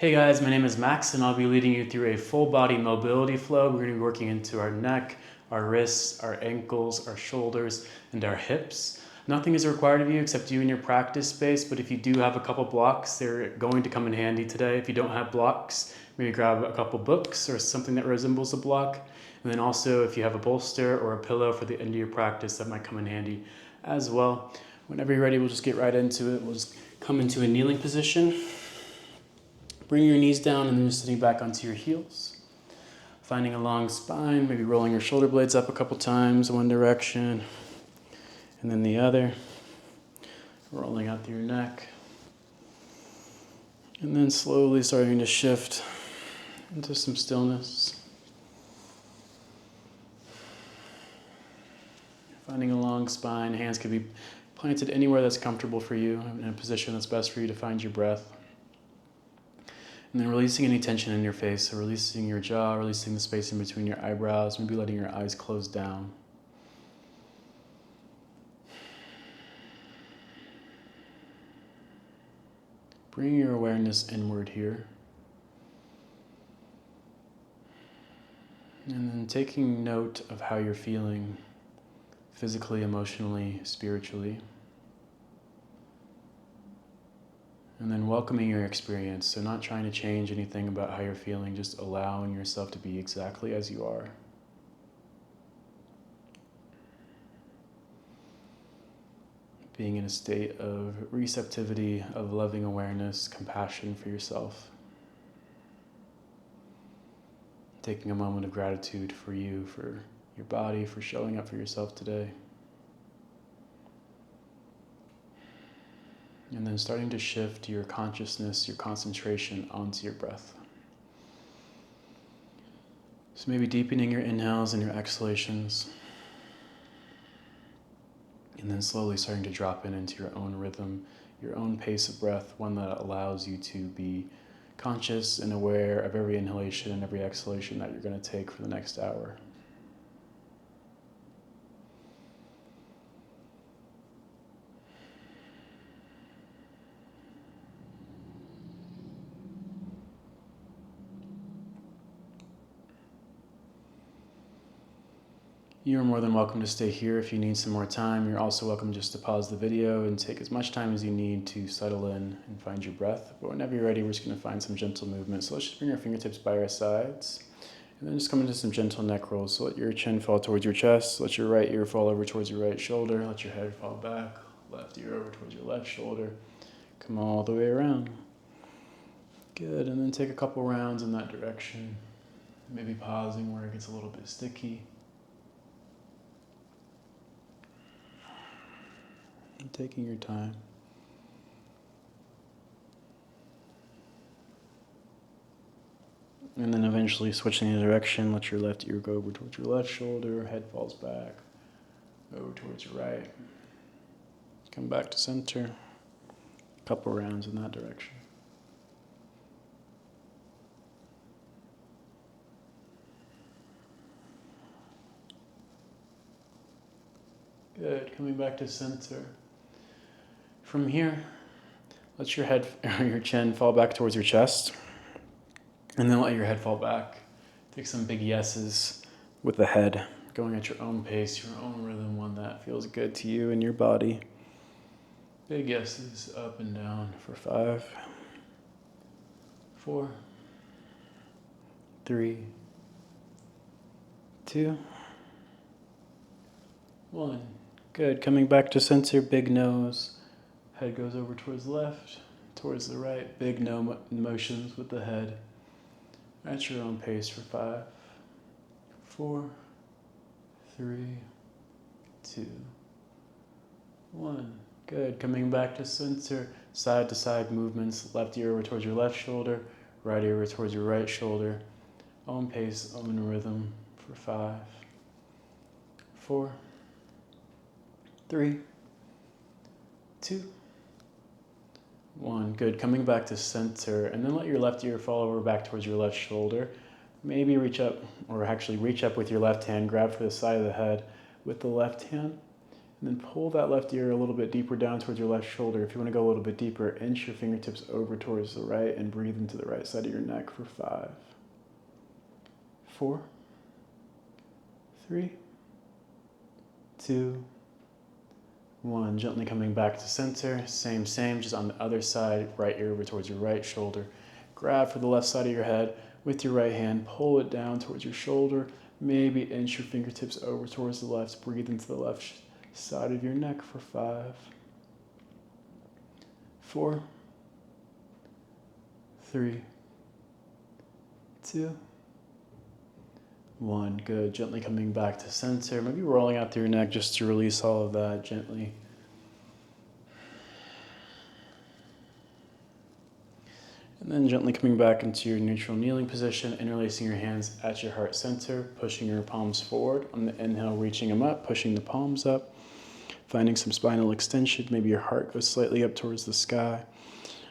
Hey guys, my name is Max and I'll be leading you through a full body mobility flow. We're going to be working into our neck, our wrists, our ankles, our shoulders, and our hips. Nothing is required of you except you and your practice space, but if you do have a couple blocks, they're going to come in handy today. If you don't have blocks, maybe grab a couple books or something that resembles a block. And then also if you have a bolster or a pillow for the end of your practice, that might come in handy as well. Whenever you're ready, we'll just get right into it. We'll just come into a kneeling position. Bring your knees down and then just sitting back onto your heels. Finding a long spine, maybe rolling your shoulder blades up a couple times, one direction, and then the other. Rolling out through your neck. And then slowly starting to shift into some stillness. Finding a long spine, hands can be planted anywhere that's comfortable for you, in a position that's best for you to find your breath. And then releasing any tension in your face, so releasing your jaw, releasing the space in between your eyebrows, maybe letting your eyes close down. Bring your awareness inward here. And then taking note of how you're feeling physically, emotionally, spiritually. And then welcoming your experience, so not trying to change anything about how you're feeling, just allowing yourself to be exactly as you are. Being in a state of receptivity, of loving awareness, compassion for yourself. Taking a moment of gratitude for you, for your body, for showing up for yourself today. And then starting to shift your consciousness, your concentration onto your breath. So maybe deepening your inhales and your exhalations. And then slowly starting to drop into your own rhythm, your own pace of breath, one that allows you to be conscious and aware of every inhalation and every exhalation that you're going to take for the next hour. You're more than welcome to stay here if you need some more time. You're also welcome just to pause the video and take as much time as you need to settle in and find your breath. But whenever you're ready, we're just going to find some gentle movement. So let's just bring our fingertips by our sides. And then just come into some gentle neck rolls. So let your chin fall towards your chest. Let your right ear fall over towards your right shoulder. Let your head fall back. Left ear over towards your left shoulder. Come all the way around. Good. And then take a couple rounds in that direction. Maybe pausing where it gets a little bit sticky. And taking your time. And then eventually switching the direction, let your left ear go over towards your left shoulder, head falls back, over towards your right. Come back to center. A couple rounds in that direction. Good, coming back to center. From here, let your head or your chin fall back towards your chest. And then let your head fall back. Take some big yeses with the head, going at your own pace, your own rhythm, one that feels good to you and your body. Big yeses up and down for 5, 4, 3, 2, 1. Good. Coming back to center, big nose. Head goes over towards the left, towards the right. Big no motions with the head. At your own pace for 5, 4, 3, 2, 1. Good. Coming back to center, side to side movements. Left ear over towards your left shoulder, right ear over towards your right shoulder. Own pace, own rhythm for 5, 4, 3, 2, 1. Good. Coming back to center, and then let your left ear fall over back towards your left shoulder. Maybe reach up, or actually reach up with your left hand, grab for the side of the head with the left hand, And then pull that left ear a little bit deeper down towards your left shoulder. If you want to go a little bit deeper, inch your fingertips over towards the right and breathe into the right side of your neck for 5, 4, 3, 2, 1. Gently coming back to center. Same, just on the other side, right ear over towards your right shoulder. Grab for the left side of your head with your right hand. Pull it down towards your shoulder. Maybe inch your fingertips over towards the left. Breathe into the left side of your neck for 5, 4, 3, 2, 1. Good. Gently coming back to center. Maybe rolling out through your neck just to release all of that gently. And then gently coming back into your neutral kneeling position, interlacing your hands at your heart center, pushing your palms forward. On the inhale, reaching them up, pushing the palms up, finding some spinal extension. Maybe your heart goes slightly up towards the sky.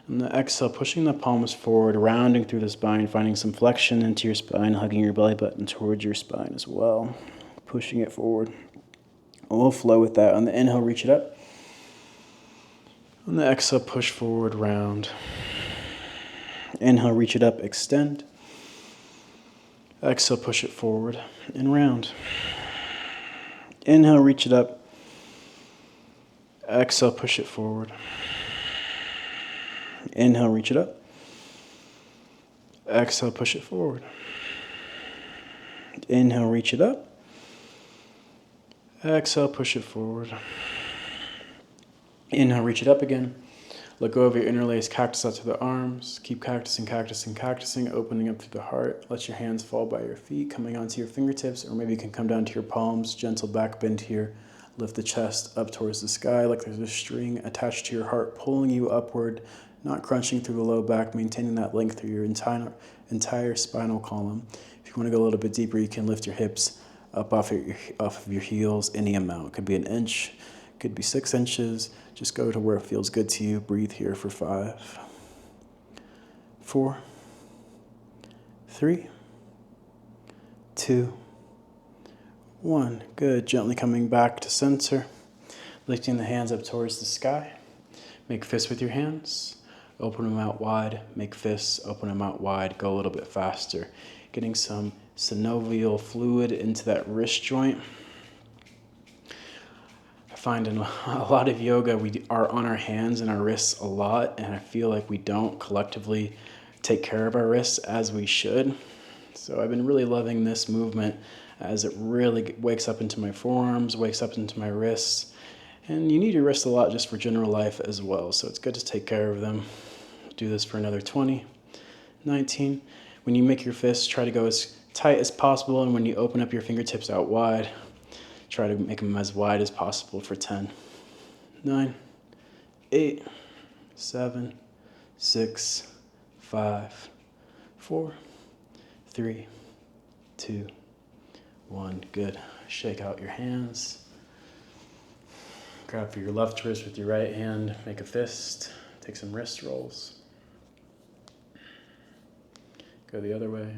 And the exhale, pushing the palms forward, rounding through the spine, finding some flexion into your spine, hugging your belly button towards your spine as well, pushing it forward. We'll flow with that. On the inhale, reach it up. On the exhale, push forward, round. Inhale, reach it up, extend. Exhale, push it forward and round. Inhale, reach it up. Exhale, push it forward. Inhale, reach it up. Exhale, push it forward. Inhale, reach it up. Exhale, push it forward. Inhale, reach it up again. Let go of your interlaced cactus out to the arms. Keep cactusing, opening up through the heart. Let your hands fall by your feet, coming onto your fingertips, or maybe you can come down to your palms. Gentle back bend here. Lift the chest up towards the sky like there's a string attached to your heart, pulling you upward, not crunching through the low back, maintaining that length through your entire spinal column. If you want to go a little bit deeper, you can lift your hips up off of your heels any amount. It could be an inch, could be 6 inches. Just go to where it feels good to you. Breathe here for 5, 4, 3, 2, 1. Good. Gently coming back to center. Lifting the hands up towards the sky. Make fists with your hands. Open them out wide. Make fists. Open them out wide. Go a little bit faster. Getting some synovial fluid into that wrist joint. I find in a lot of yoga, we are on our hands and our wrists a lot, and I feel like we don't collectively take care of our wrists as we should. So I've been really loving this movement as it really wakes up into my forearms, wakes up into my wrists. And you need your wrists a lot just for general life as well, so it's good to take care of them. Do this for another 20, 19. When you make your fists, try to go as tight as possible, and when you open up your fingertips out wide, try to make them as wide as possible for 10, 9, 8, 7, 6, 5, 4, 3, 2, 1. Good. Shake out your hands. Grab for your left wrist with your right hand. Make a fist. Take some wrist rolls. Go the other way.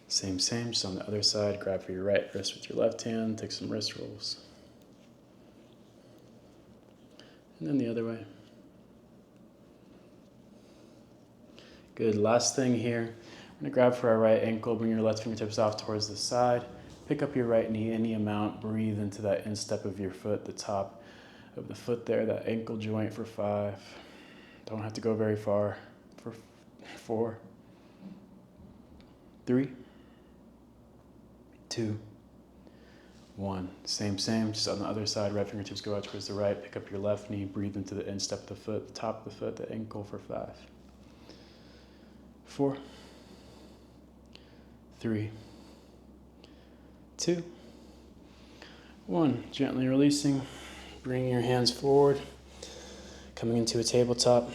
Same, just on the other side. Grab for your right wrist with your left hand. Take some wrist rolls. And then the other way. Good. Last thing here. I'm going to grab for our right ankle. Bring your left fingertips off towards the side. Pick up your right knee any amount. Breathe into that instep of your foot, the top of the foot there, that ankle joint for 5. Don't have to go very far. For 4, 3, 2, 1. Same, just on the other side. Right fingertips go out towards the right. Pick up your left knee. Breathe into the instep of the foot, the top of the foot, the ankle for 5, 4, 3, 2, 1. Gently releasing. Bringing your hands forward. Coming into a tabletop.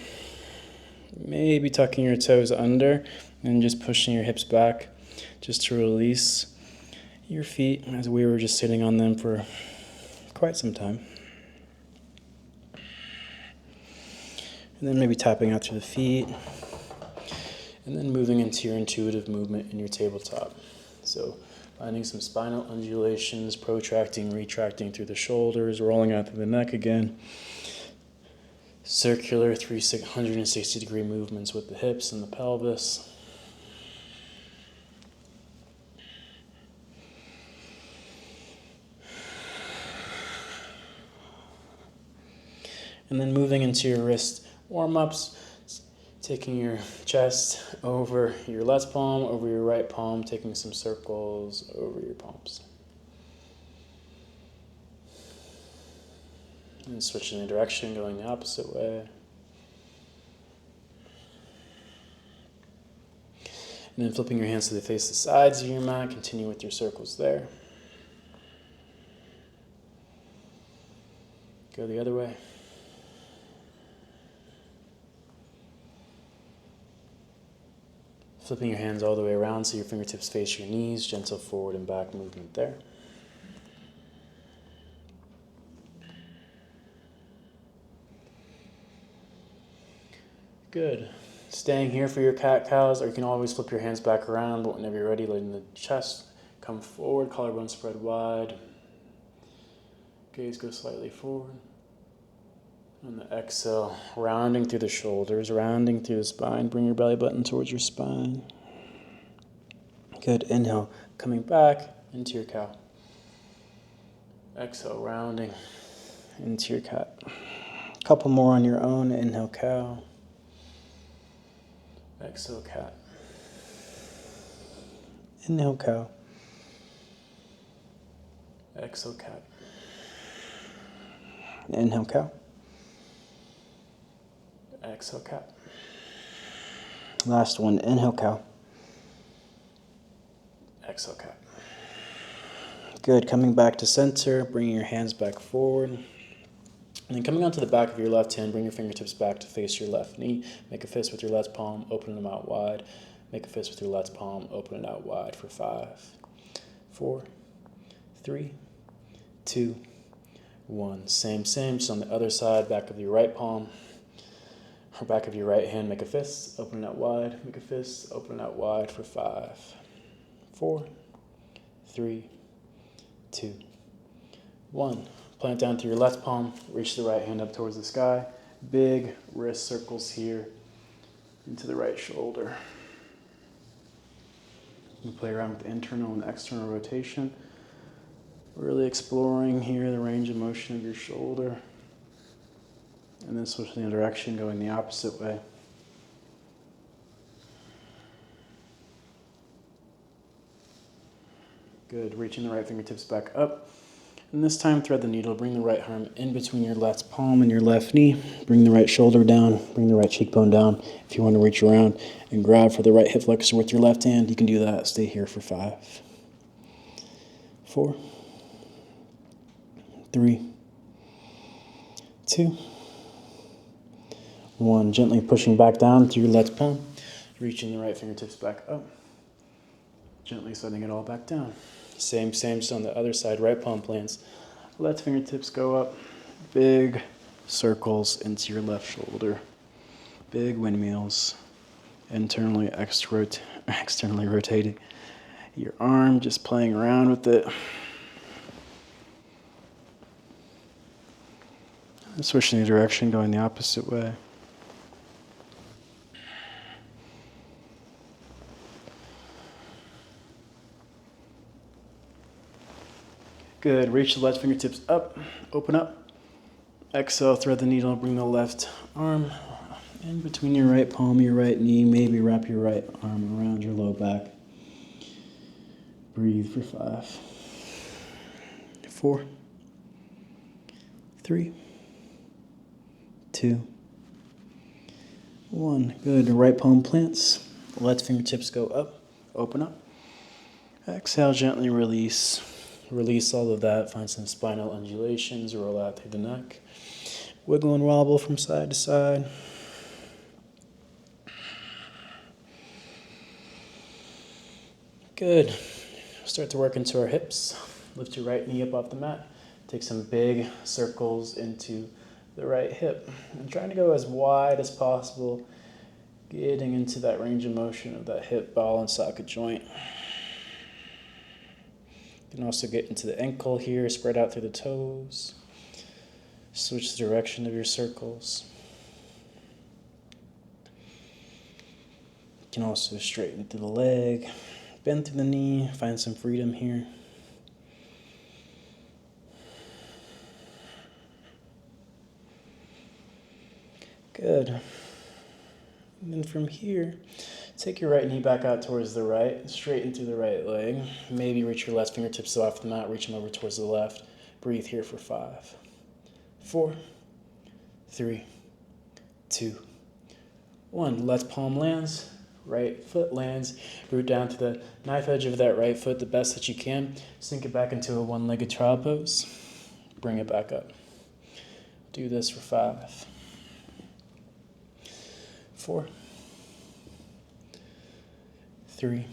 Maybe tucking your toes under and just pushing your hips back just to release your feet as we were just sitting on them for quite some time. And then maybe tapping out through the feet. And then moving into your intuitive movement in your tabletop. So Finding some spinal undulations, protracting, retracting through the shoulders, rolling out through the neck again. Circular 360-degree movements with the hips and the pelvis. And then moving into your wrist warm-ups, taking your chest over your left palm, over your right palm, taking some circles over your palms. And switching the direction, going the opposite way. And then flipping your hands to face the sides of your mat, continue with your circles there. Go the other way. Flipping your hands all the way around so your fingertips face your knees, gentle forward and back movement there. Good. Staying here for your cat-cows, or you can always flip your hands back around, but whenever you're ready, letting the chest come forward, collarbone spread wide. Gaze go slightly forward. On the exhale, rounding through the shoulders, rounding through the spine. Bring your belly button towards your spine. Good. Inhale, coming back into your cow. Exhale, rounding into your cat. A couple more on your own. Inhale, cow. Exhale, cat. Inhale, cow. Exhale, cat. Inhale, cow. Exhale, cat. Last one. Inhale, cow. Exhale, cat. Good. Coming back to center, bringing your hands back forward. And then coming onto the back of your left hand, bring your fingertips back to face your left knee. Make a fist with your left palm, open them out wide. Make a fist with your left palm, open it out wide for 5, 4, 3, 2, 1. Same, just on the other side, back of your right palm, or back of your right hand, make a fist, open it out wide. Make a fist, open it out wide for 5, 4, 3, 2, 1. Plant down through your left palm, reach the right hand up towards the sky. Big wrist circles here into the right shoulder. You play around with internal and external rotation. Really exploring here the range of motion of your shoulder. And then switching the direction, going the opposite way. Good, reaching the right fingertips back up. And this time, thread the needle. Bring the right arm in between your left palm and your left knee. Bring the right shoulder down. Bring the right cheekbone down. If you want to reach around and grab for the right hip flexor with your left hand, you can do that. Stay here for 5, 4, 3, 2, 1. Gently pushing back down through your left palm. Reaching the right fingertips back up. Gently setting it all back down. Same, just on the other side, right palm plants. Left fingertips go up. Big circles into your left shoulder. Big windmills. Internally, externally rotating your arm, just playing around with it. Switching the direction, going the opposite way. Good. Reach the left fingertips up. Open up. Exhale, thread the needle. Bring the left arm in between your right palm, your right knee. Maybe wrap your right arm around your low back. Breathe for 5, 4, 3, 2, 1. Good. Right palm plants. Left fingertips go up. Open up. Exhale, gently release. Release all of that. Find some spinal undulations. Roll out through the neck. Wiggle and wobble from side to side. Good. Start to work into our hips. Lift your right knee up off the mat. Take some big circles into the right hip. And trying to go as wide as possible. Getting into that range of motion of that hip, ball, and socket joint. You can also get into the ankle here, spread out through the toes. Switch the direction of your circles. You can also straighten through the leg, bend through the knee, find some freedom here. Good. And then from here, take your right knee back out towards the right, straighten through the right leg. Maybe reach your left fingertips off the mat, reach them over towards the left. Breathe here for 5, 4, 3, 2, 1. Left palm lands, right foot lands. Root down to the knife edge of that right foot the best that you can. Sink it back into a one-legged child pose. Bring it back up. Do this for 5, 4, 3,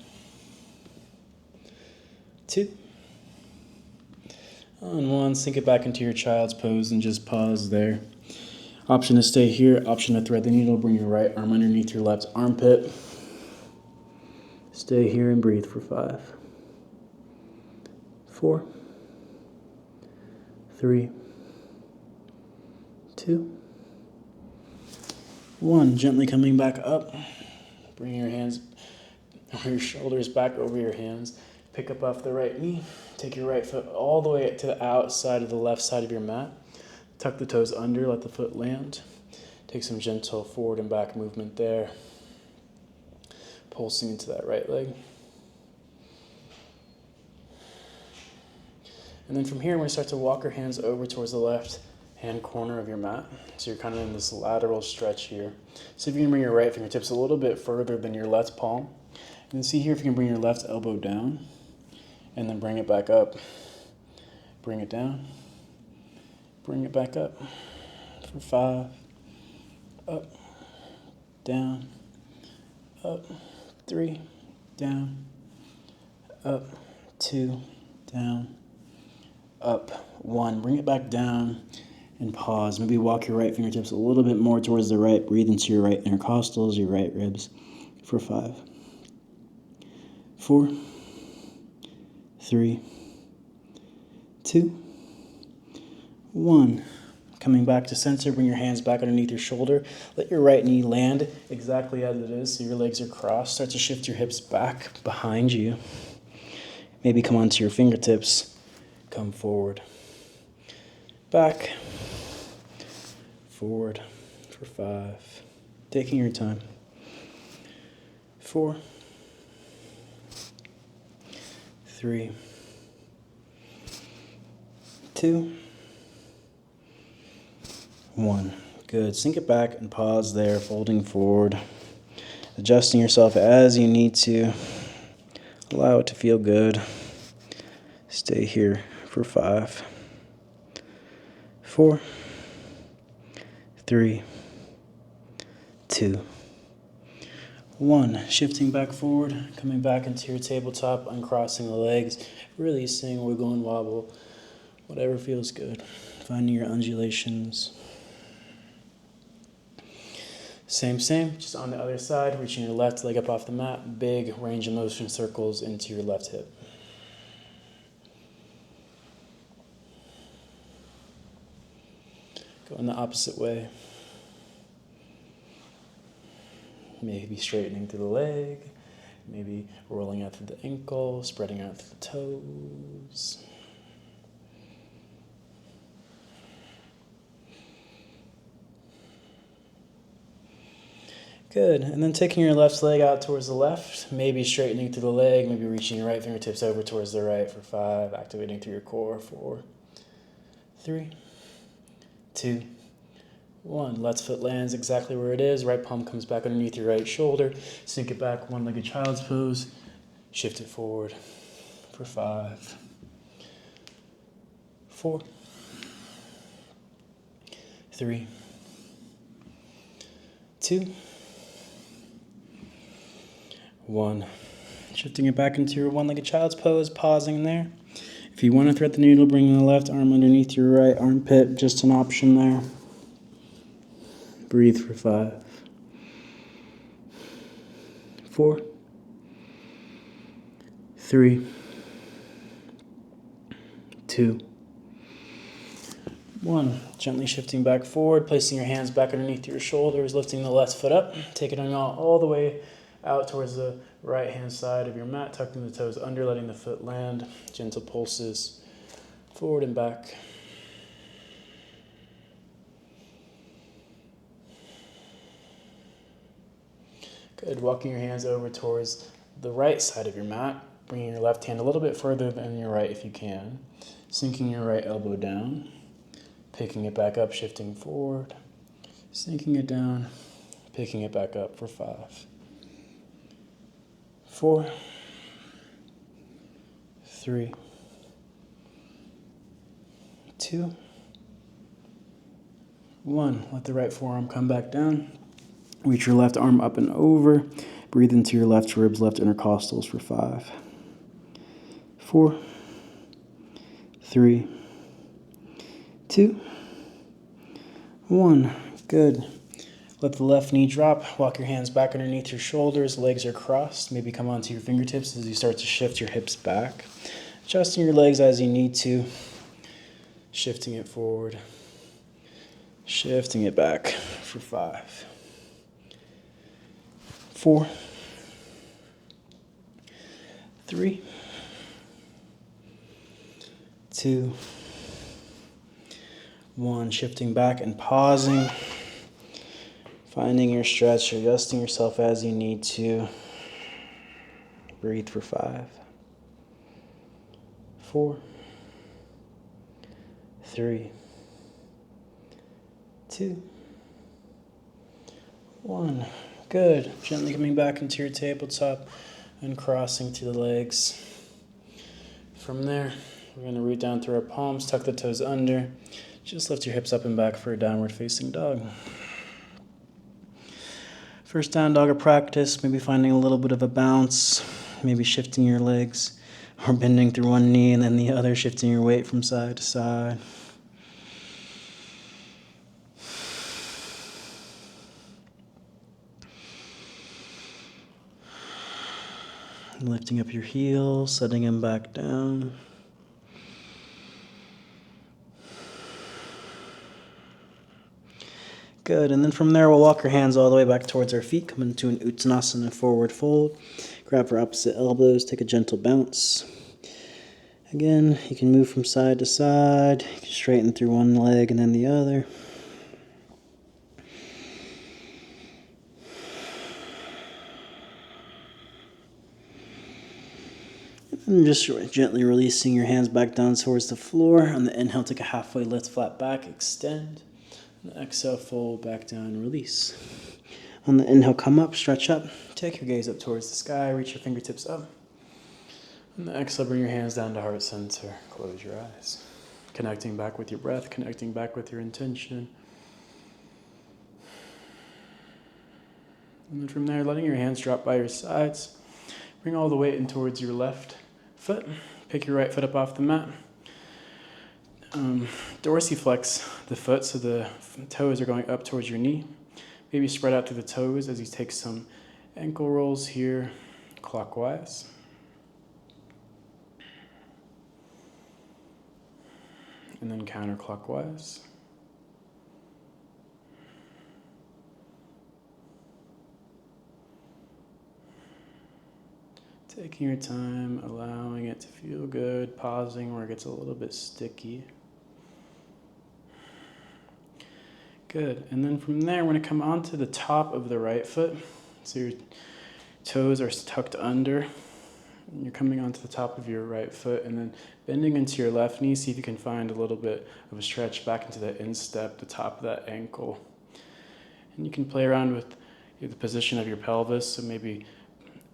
2, and 1. Sink it back into your child's pose and just pause there. Option to stay here, option to thread the needle. Bring your right arm underneath your left armpit. Stay here and breathe for 5, 4, 3, 2, 1. Gently coming back up. Bring your hands, or your shoulders back over your hands. Pick up off the right knee. Take your right foot all the way to the outside of the left side of your mat. Tuck the toes under, let the foot land. Take some gentle forward and back movement there. Pulsing into that right leg. And then from here, we're going to start to walk your hands over towards the left hand corner of your mat. So you're kind of in this lateral stretch here. So if you can bring your right fingertips a little bit further than your left palm. And then see here if you can bring your left elbow down. And then bring it back up. Bring it down. Bring it back up. For 5. Up. Down. Up. 3. Down. Up. 2. Down. Up. 1. Bring it back down and pause. Maybe walk your right fingertips a little bit more towards the right. Breathe into your right intercostals, your right ribs for 5, 4, 3, 2, 1. Coming back to center, bring your hands back underneath your shoulder. Let your right knee land exactly as it is so your legs are crossed. Start to shift your hips back behind you. Maybe come onto your fingertips. Come forward, back, forward for 5. Taking your time. 4, 3, 2, 1. Good. Sink it back and pause there, folding forward, adjusting yourself as you need to. Allow it to feel good. Stay here for 5, 4, 3, 2, 1. Shifting back forward, coming back into your tabletop, uncrossing the legs, releasing, wiggle and wobble, whatever feels good. Finding your undulations. Same, just on the other side, reaching your left leg up off the mat, big range of motion circles into your left hip. Going the opposite way. Maybe straightening through the leg, maybe rolling out through the ankle, spreading out through the toes. Good, and then taking your left leg out towards the left, maybe straightening through the leg, maybe reaching your right fingertips over towards the right for 5, activating through your core, 4, 3, 2, 1. Left foot lands exactly where it is, right palm comes back underneath your right shoulder, sink it back, one-legged child's pose, shift it forward for 5, 4, 3, 2, 1. Shifting it back into your one-legged child's pose, pausing there. If you want to thread the needle, bring the left arm underneath your right armpit, just an option there. Breathe for 5, 4, 3, 2, 1. Gently shifting back forward, placing your hands back underneath your shoulders, lifting the left foot up, taking it all the way out towards the right-hand side of your mat, tucking the toes under, letting the foot land. Gentle pulses forward and back. Good. Walking your hands over towards the right side of your mat, bringing your left hand a little bit further than your right if you can, sinking your right elbow down, picking it back up, shifting forward, sinking it down, picking it back up for 5, 4, 3, 2, 1. Let the right forearm come back down. Reach your left arm up and over. Breathe into your left ribs, left intercostals for 5, 4, 3, 2, 1. Good. Let the left knee drop. Walk your hands back underneath your shoulders. Legs are crossed. Maybe come onto your fingertips as you start to shift your hips back. Adjusting your legs as you need to. Shifting it forward. Shifting it back for 5, 4, 3, 2, 1. Shifting back and pausing. Finding your stretch, adjusting yourself as you need to. Breathe for 5, 4, 3, 2, 1. Good. Gently coming back into your tabletop and crossing to the legs. From there, we're going to root down through our palms, tuck the toes under. Just lift your hips up and back for a downward facing dog. First down dog practice, maybe finding a little bit of a bounce, maybe shifting your legs or bending through one knee and then the other, shifting your weight from side to side. Lifting up your heels, setting them back down. Good, and then from there we'll walk our hands all the way back towards our feet, come into an Uttanasana forward fold. Grab our opposite elbows, take a gentle bounce. Again, you can move from side to side, you can straighten through one leg and then the other. And just gently releasing your hands back down towards the floor. On the inhale, take a halfway lift, flat back, extend. On the exhale, fold back down, release. On the inhale, come up, stretch up. Take your gaze up towards the sky, reach your fingertips up. On the exhale, bring your hands down to heart center. Close your eyes. Connecting back with your breath, connecting back with your intention. And then from there, letting your hands drop by your sides. Bring all the weight in towards your left foot. Pick your right foot up off the mat. Dorsiflex the foot so the toes are going up towards your knee. Maybe spread out through the toes as you take some ankle rolls here clockwise. And then counterclockwise. Taking your time, allowing it to feel good, pausing where it gets a little bit sticky. Good, and then from there, we're going to come onto the top of the right foot. So your toes are tucked under. And you're coming onto the top of your right foot and then bending into your left knee. See if you can find a little bit of a stretch back into that instep, the top of that ankle. And you can play around with the position of your pelvis, so maybe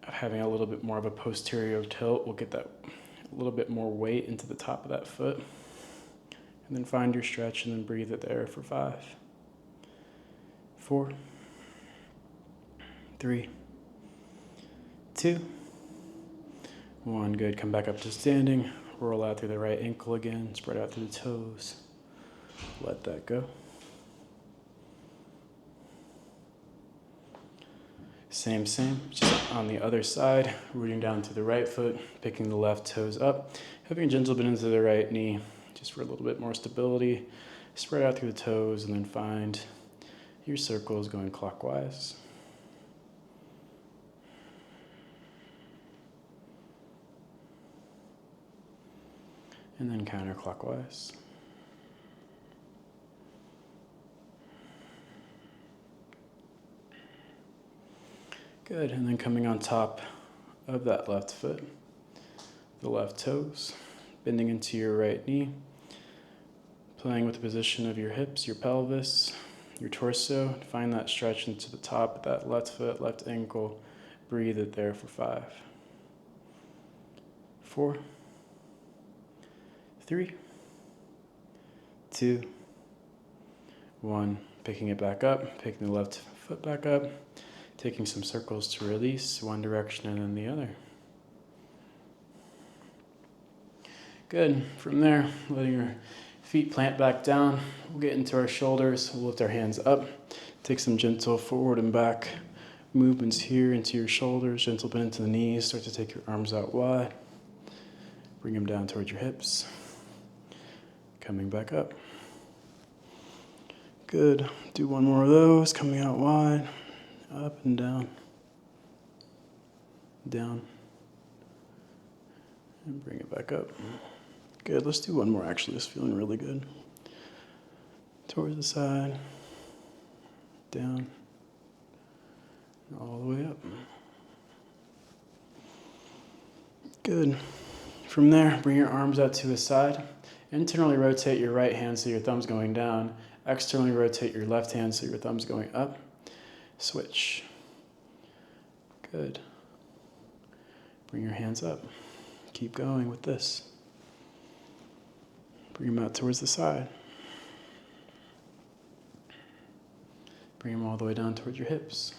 having a little bit more of a posterior tilt will get that a little bit more weight into the top of that foot. And then find your stretch and then breathe it there for 5, 4, 3, 2, 1. Good. Come back up to standing. Roll out through the right ankle again. Spread out through the toes. Let that go. Same, just on the other side, rooting down to the right foot, picking the left toes up, Having a gentle bend into the right knee, just for a little bit more stability. Spread out through the toes and then find your circles going clockwise. And then counterclockwise. Good, and then coming on top of that left foot, the left toes, bending into your right knee, playing with the position of your hips, your pelvis, your torso. Find that stretch into the top of that left foot, left ankle. Breathe it there for 5, 4, 3, 2, 1. Picking it back up, picking the left foot back up, taking some circles to release, one direction and then the other. Good. From there, letting your feet plant back down. We'll get into our shoulders. We'll lift our hands up. Take some gentle forward and back movements here into your shoulders. Gentle bend into the knees. Start to take your arms out wide. Bring them down towards your hips. Coming back up. Good. Do one more of those. Coming out wide. Up and down. Down. And bring it back up. Good. Let's do one more actually. It's feeling really good. Towards the side. Down. All the way up. Good. From there, bring your arms out to the side. Internally rotate your right hand so your thumb's going down. Externally rotate your left hand so your thumb's going up. Switch. Good. Bring your hands up. Keep going with this. Bring them out towards the side. Bring them all the way down towards your hips.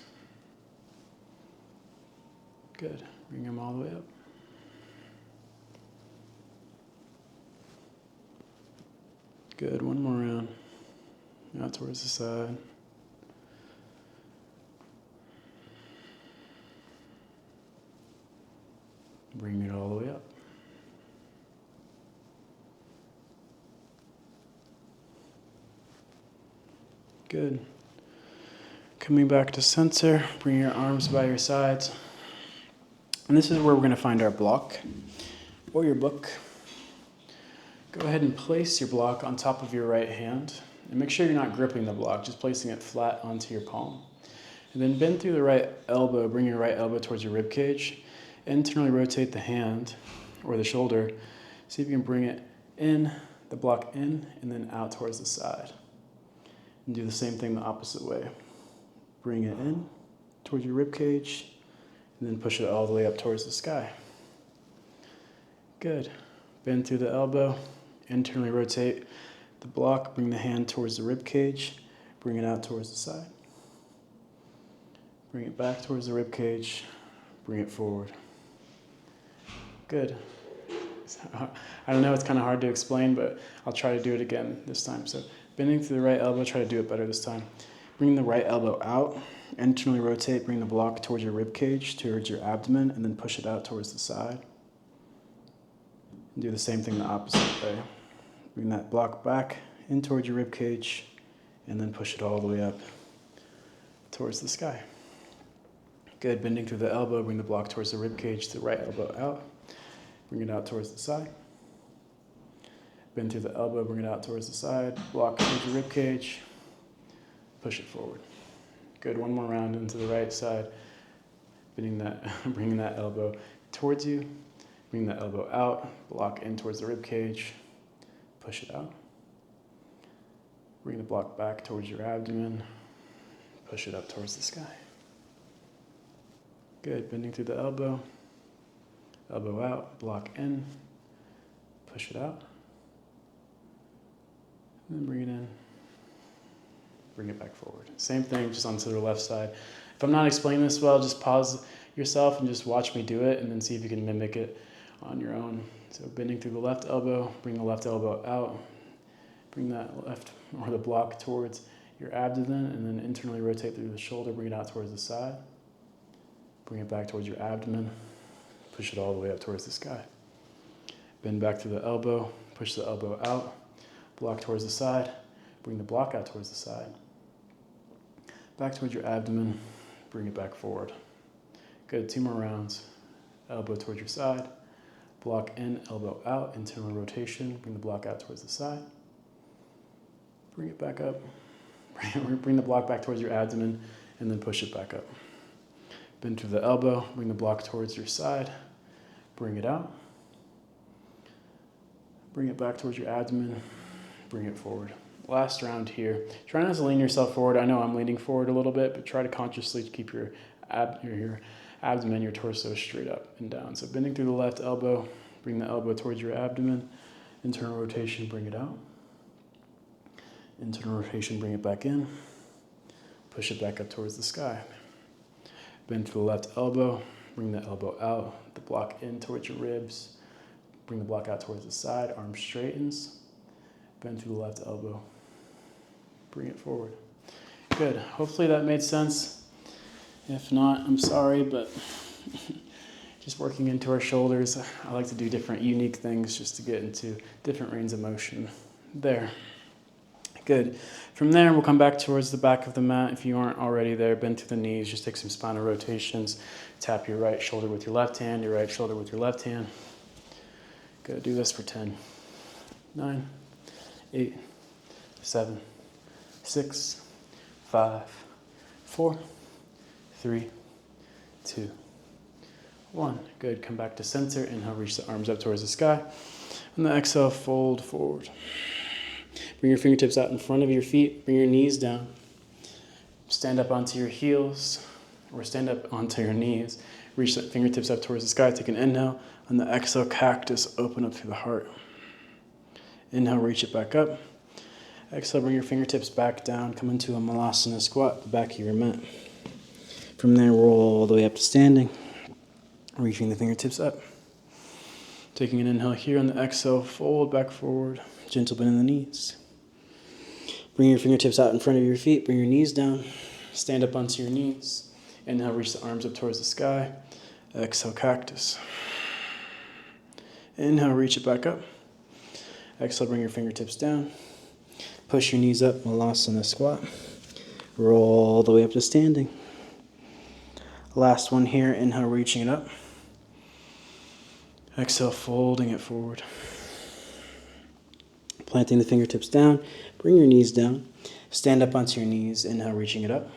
Good. Bring them all the way up. Good. One more round. Out towards the side. Bring it all the way up. Good. Coming back to center, bring your arms by your sides. And this is where we're going to find our block or your book. Go ahead and place your block on top of your right hand. And make sure you're not gripping the block, just placing it flat onto your palm. And then bend through the right elbow, bring your right elbow towards your rib cage. Internally rotate the hand or the shoulder. See if you can bring it in, the block in, and then out towards the side. And do the same thing the opposite way. Bring it in towards your rib cage, and then push it all the way up towards the sky. Good. Bend through the elbow, internally rotate the block, bring the hand towards the rib cage, bring it out towards the side. Bring it back towards the rib cage, bring it forward. Good. I don't know, it's kind of hard to explain, but I'll try to do it again this time. So bending through the right elbow, try to do it better this time. Bring the right elbow out, internally rotate, bring the block towards your rib cage, towards your abdomen, and then push it out towards the side. And do the same thing the opposite way. Bring that block back in towards your rib cage, and then push it all the way up towards the sky. Good. Bending through the elbow, bring the block towards the rib cage, the right elbow out. Bring it out towards the side. Bend through the elbow, bring it out towards the side. Block towards your rib cage. Push it forward. Good. One more round into the right side. Bringing that elbow towards you. Bring that elbow out. Block in towards the rib cage. Push it out. Bring the block back towards your abdomen. Push it up towards the sky. Good. Bending through the elbow. Elbow out, block in, push it out, and then bring it in, bring it back forward. Same thing, just onto the left side. If I'm not explaining this well, just pause yourself and just watch me do it, and then see if you can mimic it on your own. So bending through the left elbow, bring the left elbow out, bring that left, or the block towards your abdomen, and then internally rotate through the shoulder, bring it out towards the side, bring it back towards your abdomen, push it all the way up towards the sky. Bend back through the elbow, push the elbow out, block towards the side, bring the block out towards the side. Back towards your abdomen, bring it back forward. Good, 2 more rounds. Elbow towards your side, block in, elbow out, internal rotation, bring the block out towards the side. Bring it back up, bring the block back towards your abdomen, and then push it back up. Bend through the elbow, bring the block towards your side, bring it out. Bring it back towards your abdomen, bring it forward. Last round here. Try not to lean yourself forward. I know I'm leaning forward a little bit, but try to consciously keep your abdomen, your torso straight up and down. So bending through the left elbow, bring the elbow towards your abdomen, internal rotation, bring it out. Internal rotation, bring it back in. Push it back up towards the sky. Bend to the left elbow, bring the elbow out, the block in towards your ribs. Bring the block out towards the side, arm straightens. Bend through the left elbow. Bring it forward. Good. Hopefully that made sense. If not, I'm sorry, but just working into our shoulders. I like to do different unique things just to get into different range of motion. There. Good. From there, we'll come back towards the back of the mat. If you aren't already there, bend to the knees. Just take some spinal rotations. Tap your right shoulder with your left hand, your right shoulder with your left hand. Good. Do this for 10, 9, 8, 7, 6, 5, 4, 3, 2, 1. Good. Come back to center. Inhale, reach the arms up towards the sky. On the exhale, fold forward. Bring your fingertips out in front of your feet. Bring your knees down. Stand up onto your heels or stand up onto your knees. Reach the fingertips up towards the sky. Take an inhale. On the exhale, cactus, open up through the heart. Inhale, reach it back up. Exhale, bring your fingertips back down. Come into a malasana squat, the back of your mat. From there, roll all the way up to standing. Reaching the fingertips up. Taking an inhale here on the exhale, fold back forward. Gentle bend in the knees. Bring your fingertips out in front of your feet. Bring your knees down. Stand up onto your knees. Inhale, reach the arms up towards the sky. Exhale, cactus. Inhale, reach it back up. Exhale, bring your fingertips down. Push your knees up, malasana squat. Roll all the way up to standing. Last one here, inhale, reaching it up. Exhale, folding it forward. Planting the fingertips down, bring your knees down. Stand up onto your knees, inhale, reaching it up.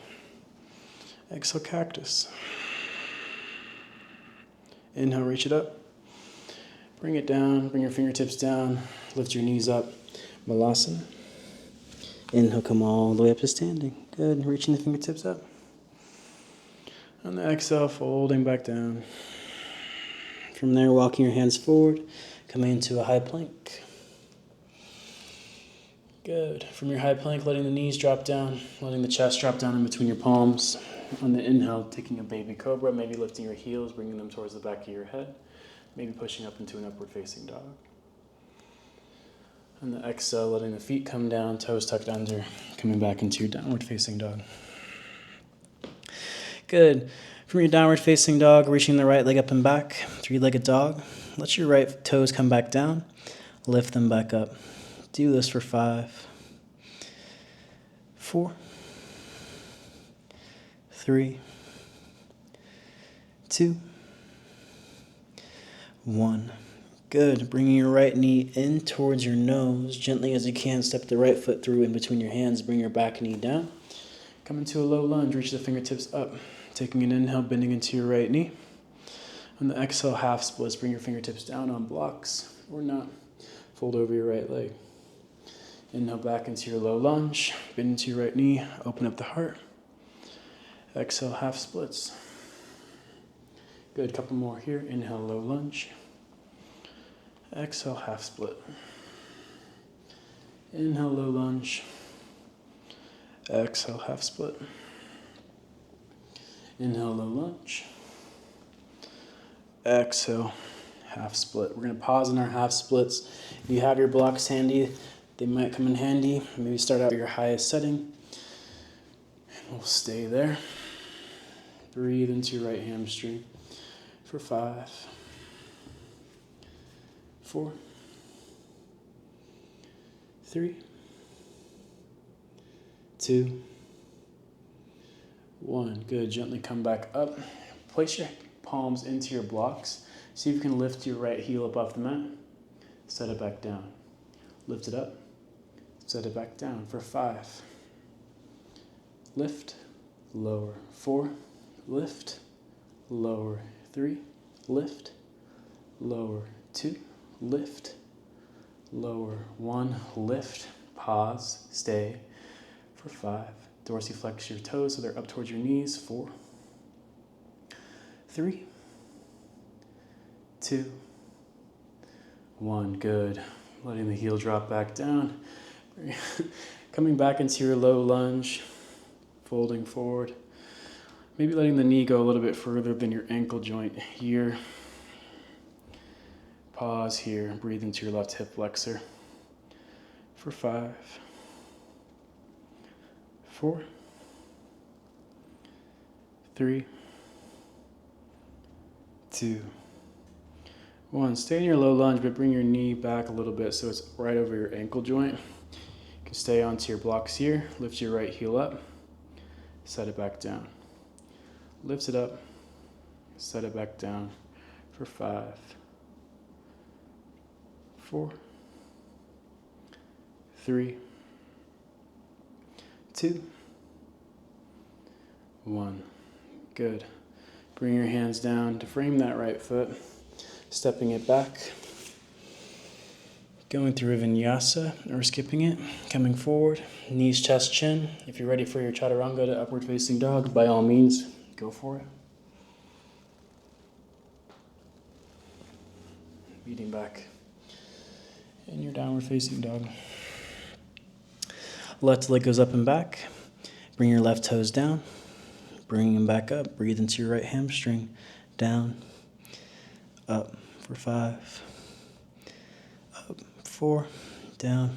Exhale, cactus. Inhale, reach it up. Bring it down, bring your fingertips down, lift your knees up, malasana. Inhale, come all the way up to standing. Good, reaching the fingertips up. On the exhale, folding back down. From there, walking your hands forward, coming into a high plank. Good. From your high plank, letting the knees drop down, letting the chest drop down in between your palms. On the inhale, taking a baby cobra, maybe lifting your heels, bringing them towards the back of your head. Maybe pushing up into an upward facing dog. On the exhale, letting the feet come down, toes tucked under, coming back into your downward facing dog. Good. From your downward facing dog, reaching the right leg up and back, 3-legged dog. Let your right toes come back down, lift them back up. Do this for 5, 4, 3, 2, 1. Good. Bringing your right knee in towards your nose. Gently as you can, step the right foot through in between your hands. Bring your back knee down. Come into a low lunge. Reach the fingertips up. Taking an inhale, bending into your right knee. On the exhale, half splits. Bring your fingertips down on blocks or not. Fold over your right leg. Inhale back into your low lunge. Bend into your right knee. Open up the heart. Exhale, half splits. Good. Couple more here. Inhale, low lunge. Exhale, half split. Inhale, low lunge. Exhale, half split. Inhale, low lunge. Exhale, half split. We're going to pause in our half splits. If you have your blocks handy, they might come in handy. Maybe start out at your highest setting. And we'll stay there. Breathe into your right hamstring for 5, 4, 3, 2, 1. Good. Gently come back up. Place your palms into your blocks. See if you can lift your right heel up off the mat. Set it back down. Lift it up. Set it back down for 5. Lift, lower. 4, lift, lower. 3, lift, lower. 2, lift, lower. 1, lift, pause, stay for 5. Dorsiflex your toes so they're up towards your knees. 4, 3, 2, 1. Good. Letting the heel drop back down. Coming back into your low lunge, folding forward. Maybe letting the knee go a little bit further than your ankle joint here. Pause here. Breathe into your left hip flexor for 5, 4, 3, 2, 1. Stay in your low lunge, but bring your knee back a little bit so it's right over your ankle joint. You can stay onto your blocks here. Lift your right heel up. Set it back down. Lift it up. Set it back down for 5, 4, 3, 2, 1. Good. Bring your hands down to frame that right foot. Stepping it back, going through a vinyasa or skipping it, coming forward, knees, chest, chin. If you're ready for your chaturanga to upward facing dog, by all means, go for it. Beating back in your downward facing dog. Left leg goes up and back. Bring your left toes down, bring them back up. Breathe into your right hamstring, down, up for 5, up 4, down,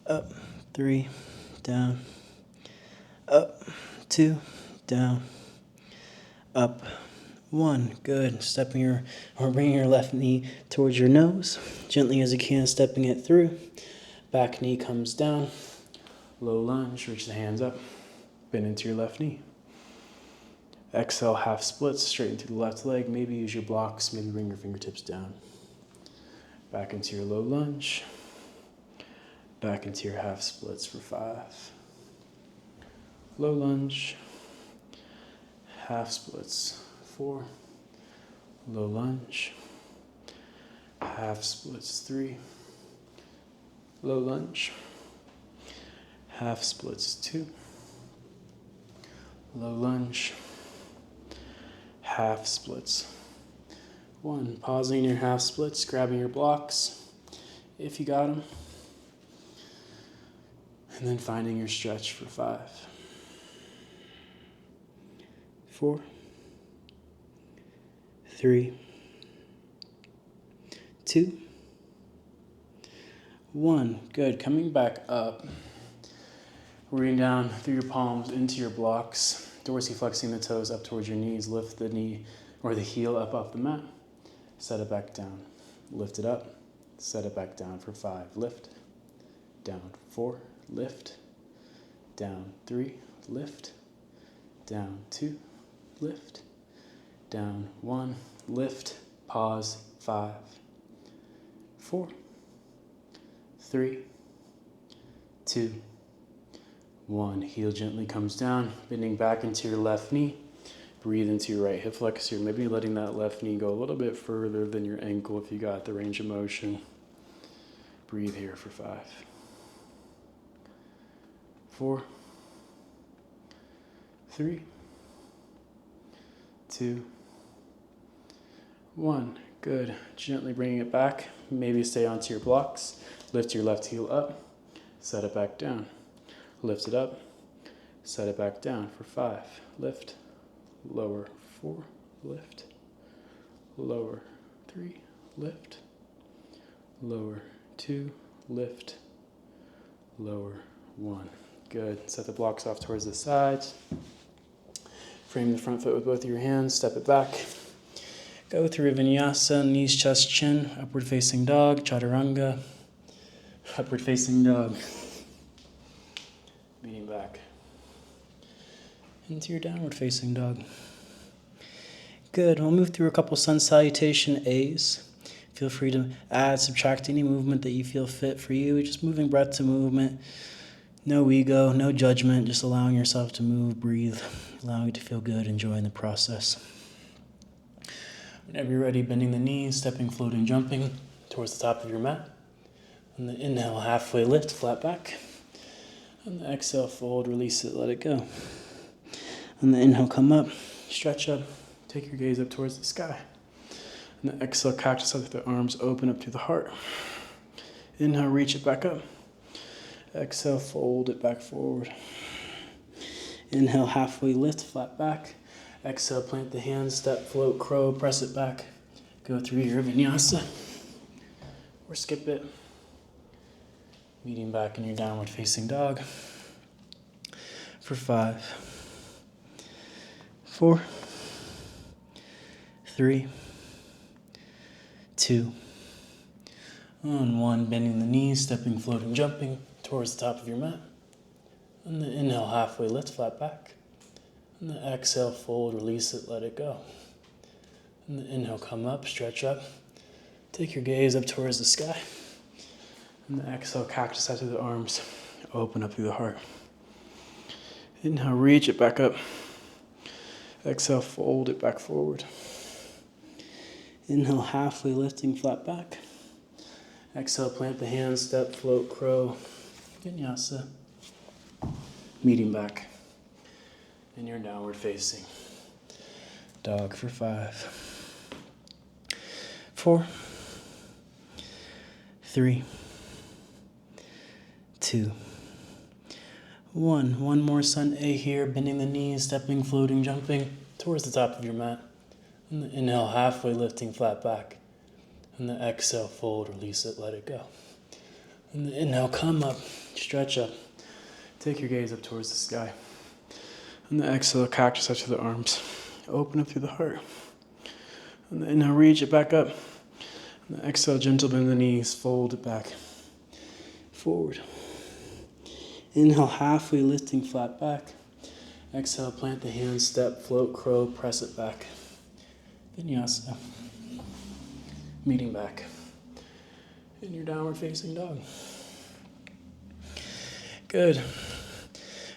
up 3, down, up 2, down, up 1. Good. Bringing your left knee towards your nose, gently as you can, stepping it through. Back knee comes down, low lunge, reach the hands up, bend into your left knee. Exhale, half splits, straighten through the left leg. Maybe use your blocks, maybe bring your fingertips down. Back into your low lunge. Back into your half splits for 5. Low lunge. Half splits. 4. Low lunge. Half splits. 3. Low lunge. Half splits. 2. Low lunge. Half splits. 1. Pausing your half splits, grabbing your blocks if you got them, and then finding your stretch for 5, 4, 3, 2, 1. Good. Coming back up, rooting down through your palms into your blocks. Dorsiflexing the toes up towards your knees. Lift the knee or the heel up off the mat. Set it back down. Lift it up. Set it back down for 5. Lift. Down. 4. Lift. Down. 3. Lift. Down. 2. Lift. Down. 1. Lift. Pause. 5. 4. 3. 2. 1. Heel gently comes down, bending back into your left knee. Breathe into your right hip flexor, maybe letting that left knee go a little bit further than your ankle if you got the range of motion. Breathe here for 5, 4, 3, 2, 1. Good. Gently bringing it back. Maybe stay onto your blocks. Lift your left heel up. Set it back down. Lift it up. Set it back down for 5. Lift. Lower. 4. Lift. Lower. 3. Lift. Lower. 2. Lift. Lower. 1. Good. Set the blocks off towards the sides. Frame the front foot with both of your hands. Step it back. Go through vinyasa, knees, chest, chin, upward facing dog, chaturanga, upward facing dog. Leaning back into your downward facing dog. Good. We'll move through a couple sun salutation A's. Feel free to add, subtract any movement that you feel fit for you. Just moving breath to movement. No ego, no judgment, just allowing yourself to move, breathe, allowing it to feel good, enjoying the process. Whenever you're ready, bending the knees, stepping, floating, jumping towards the top of your mat. On the inhale, halfway lift, flat back. On the exhale, fold, release it, let it go. On the inhale, come up, stretch up, take your gaze up towards the sky. On the exhale, cactus up with the arms open up to the heart. Inhale, reach it back up. Exhale, fold it back forward. Inhale, halfway lift, flat back. Exhale, plant the hands, step, float, crow, press it back. Go through your vinyasa. Or skip it. Meeting back in your downward facing dog. For 5, 4, 3, 2, on 1. Bending the knees, stepping, floating, jumping towards the top of your mat. On the inhale, halfway lift, flat back. On the exhale, fold, release it, let it go. On the inhale, come up, stretch up. Take your gaze up towards the sky. On the exhale, cactus out through the arms, open up through the heart. Inhale, reach it back up. Exhale, fold it back forward. Inhale, halfway lifting, flat back. Exhale, plant the hands, step, float, crow, vinyasa. Meeting back in your downward facing dog for 5, 4, 3, 2, 1. One more sun A here, bending the knees, stepping, floating, jumping towards the top of your mat. On the inhale, halfway lifting, flat back. On the exhale, fold, release it, let it go. On the inhale, come up, stretch up. Take your gaze up towards the sky. On the exhale, cactus out to the arms. Open up through the heart. On the inhale, reach it back up. On the exhale, gentle bend the knees, fold it back. Forward. Inhale, halfway lifting, flat back. Exhale, plant the hands, step, float, crow, press it back. Vinyasa. Meeting back in your downward facing dog. Good.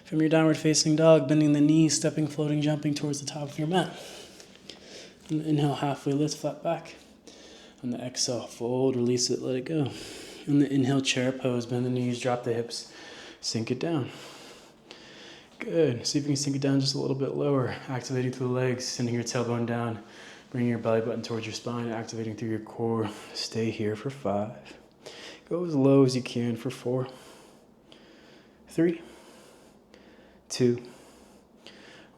From your downward facing dog, bending the knees, stepping, floating, jumping towards the top of your mat. On the inhale, halfway lift, flat back. On the exhale, fold, release it, let it go. On the inhale, chair pose, bend the knees, drop the hips, sink it down. Good. See if you can sink it down just a little bit lower, activating through the legs, sending your tailbone down, bringing your belly button towards your spine, activating through your core. Stay here for 5. Go as low as you can for 4, 3, 2,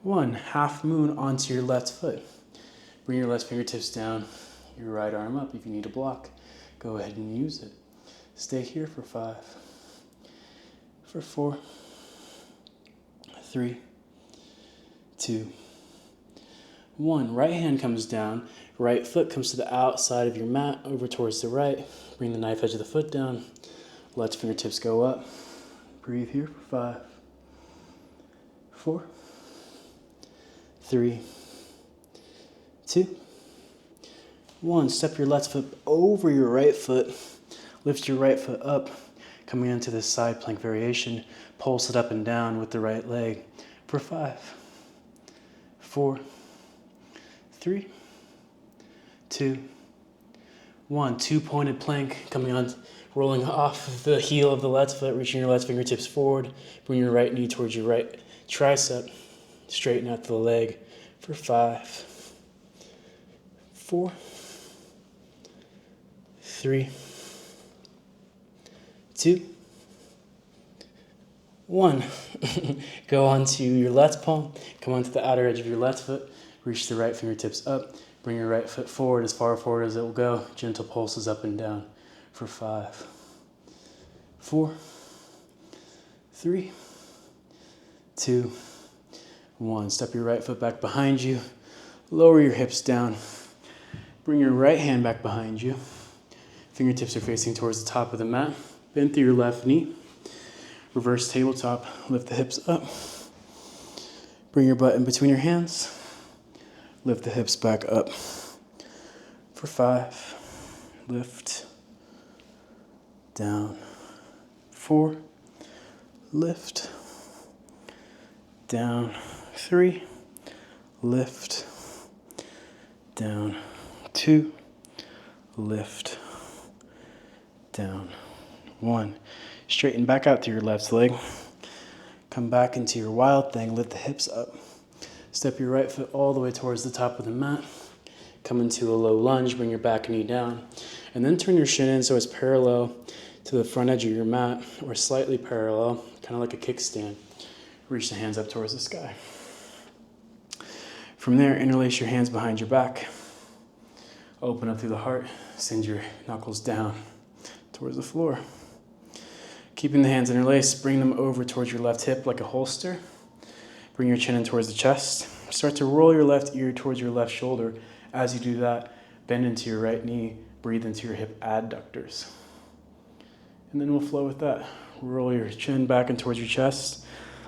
1. Half moon onto your left foot. Bring your left fingertips down, your right arm up. If you need a block, go ahead and use it. Stay here for 5, for 4, 3, 2, 1. Right hand comes down, right foot comes to the outside of your mat, over towards the right. Bring the knife edge of the foot down, let fingertips go up. Breathe here for 5, 4, 3, 2, 1. Step your left foot over your right foot. Lift your right foot up, coming into this side plank variation. Pulse it up and down with the right leg for 5, 4, 3, 2, 1. 2-pointed plank coming on, rolling off of the heel of the left foot, reaching your left fingertips forward. Bring your right knee towards your right tricep. Straighten out the leg for 5, 4, 3, 2, 1. Go onto your left palm, come onto the outer edge of your left foot, reach the right fingertips up, bring your right foot forward as far forward as it will go, gentle pulses up and down for 5, 4, 3, 2, 1. Step your right foot back behind you, lower your hips down, Bring your right hand back behind you. Fingertips are facing towards the top of the mat. Bend through your left knee. Reverse tabletop. Lift the hips up. Bring your butt in between your hands. Lift the hips back up. For 5. Lift. Down. 4. Lift. Down. 3. Lift. Down. 2. Lift. Down. 1. Straighten back out through your left leg. Come back into your wild thing. Lift the hips up. Step your right foot all the way towards the top of the mat. Come into a low lunge. Bring your back knee down. And then turn your shin in so it's parallel to the front edge of your mat, or slightly parallel, kind of like a kickstand. Reach the hands up towards the sky. From there, interlace your hands behind your back. Open up through the heart. Send your knuckles down towards the floor. Keeping the hands interlaced, bring them over towards your left hip like a holster. Bring your chin in towards the chest. Start to roll your left ear towards your left shoulder. As you do that, bend into your right knee. Breathe into your hip adductors. And then we'll flow with that. Roll your chin back and towards your chest.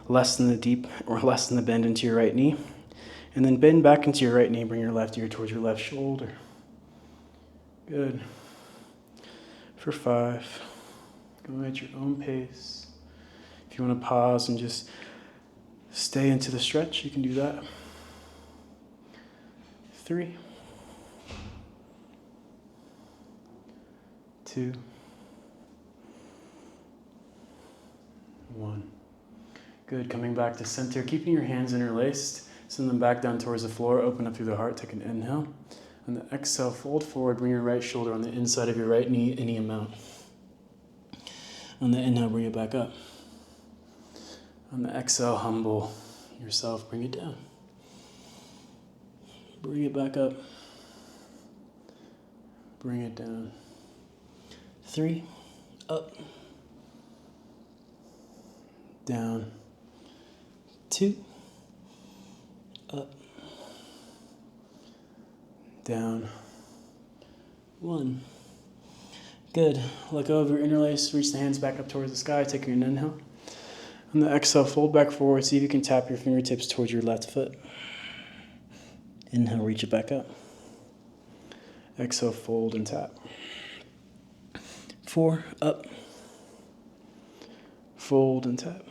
Lessen the bend into your right knee. And then bend back into your right knee. Bring your left ear towards your left shoulder. Good. For 5. Go at your own pace. If you want to pause and just stay into the stretch, you can do that. 3. 2. 1. Good. Coming back to center. Keeping your hands interlaced. Send them back down towards the floor. Open up through the heart. Take an inhale. On the exhale, fold forward. Bring your right shoulder on the inside of your right knee, any amount. On the inhale, bring it back up. On the exhale, humble yourself. Bring it down. Bring it back up. Bring it down. 3. Up. Down. 2. Up. Down. 1. Good. Let go of your interlace. Reach the hands back up towards the sky. Take your inhale. On the exhale, fold back forward. See if you can tap your fingertips towards your left foot. Inhale, reach it back up. Exhale, fold and tap. 4. Up. Fold and tap.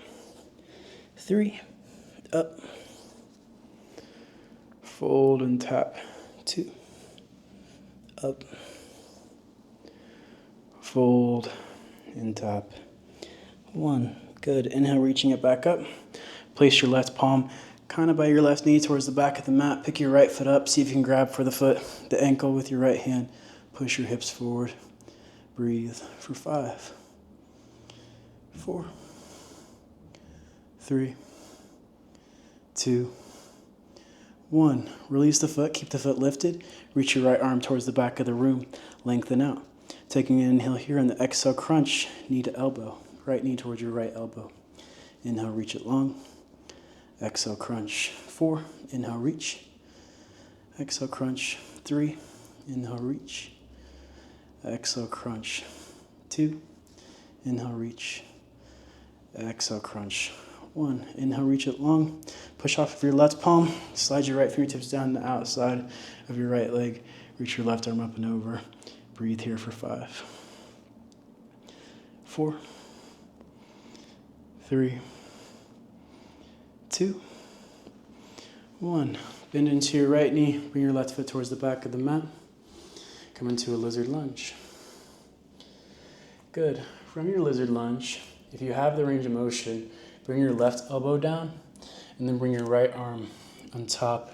3. Up. Fold and tap. 2. Up. Fold and tap. 1. Good. Inhale, reaching it back up. Place your left palm kind of by your left knee towards the back of the mat. Pick your right foot up. See if you can grab for the foot, the ankle with your right hand. Push your hips forward. Breathe for 5. 4. 3. 2. 1. Release the foot. Keep the foot lifted. Reach your right arm towards the back of the room. Lengthen out. Taking an inhale here on the exhale, crunch, knee to elbow. Right knee towards your right elbow. Inhale, reach it long. Exhale, crunch. 4. Inhale, reach. Exhale, crunch. 3. Inhale, reach. Exhale, crunch. 2. Inhale, reach. Exhale, crunch. 1. Inhale, reach it long. Push off of your left palm. Slide your right fingertips down the outside of your right leg. Reach your left arm up and over. Breathe here for 5. 4. 3. 2. 1. Bend into your right knee. Bring your left foot towards the back of the mat. Come into a lizard lunge. Good. From your lizard lunge, if you have the range of motion, bring your left elbow down and then bring your right arm on top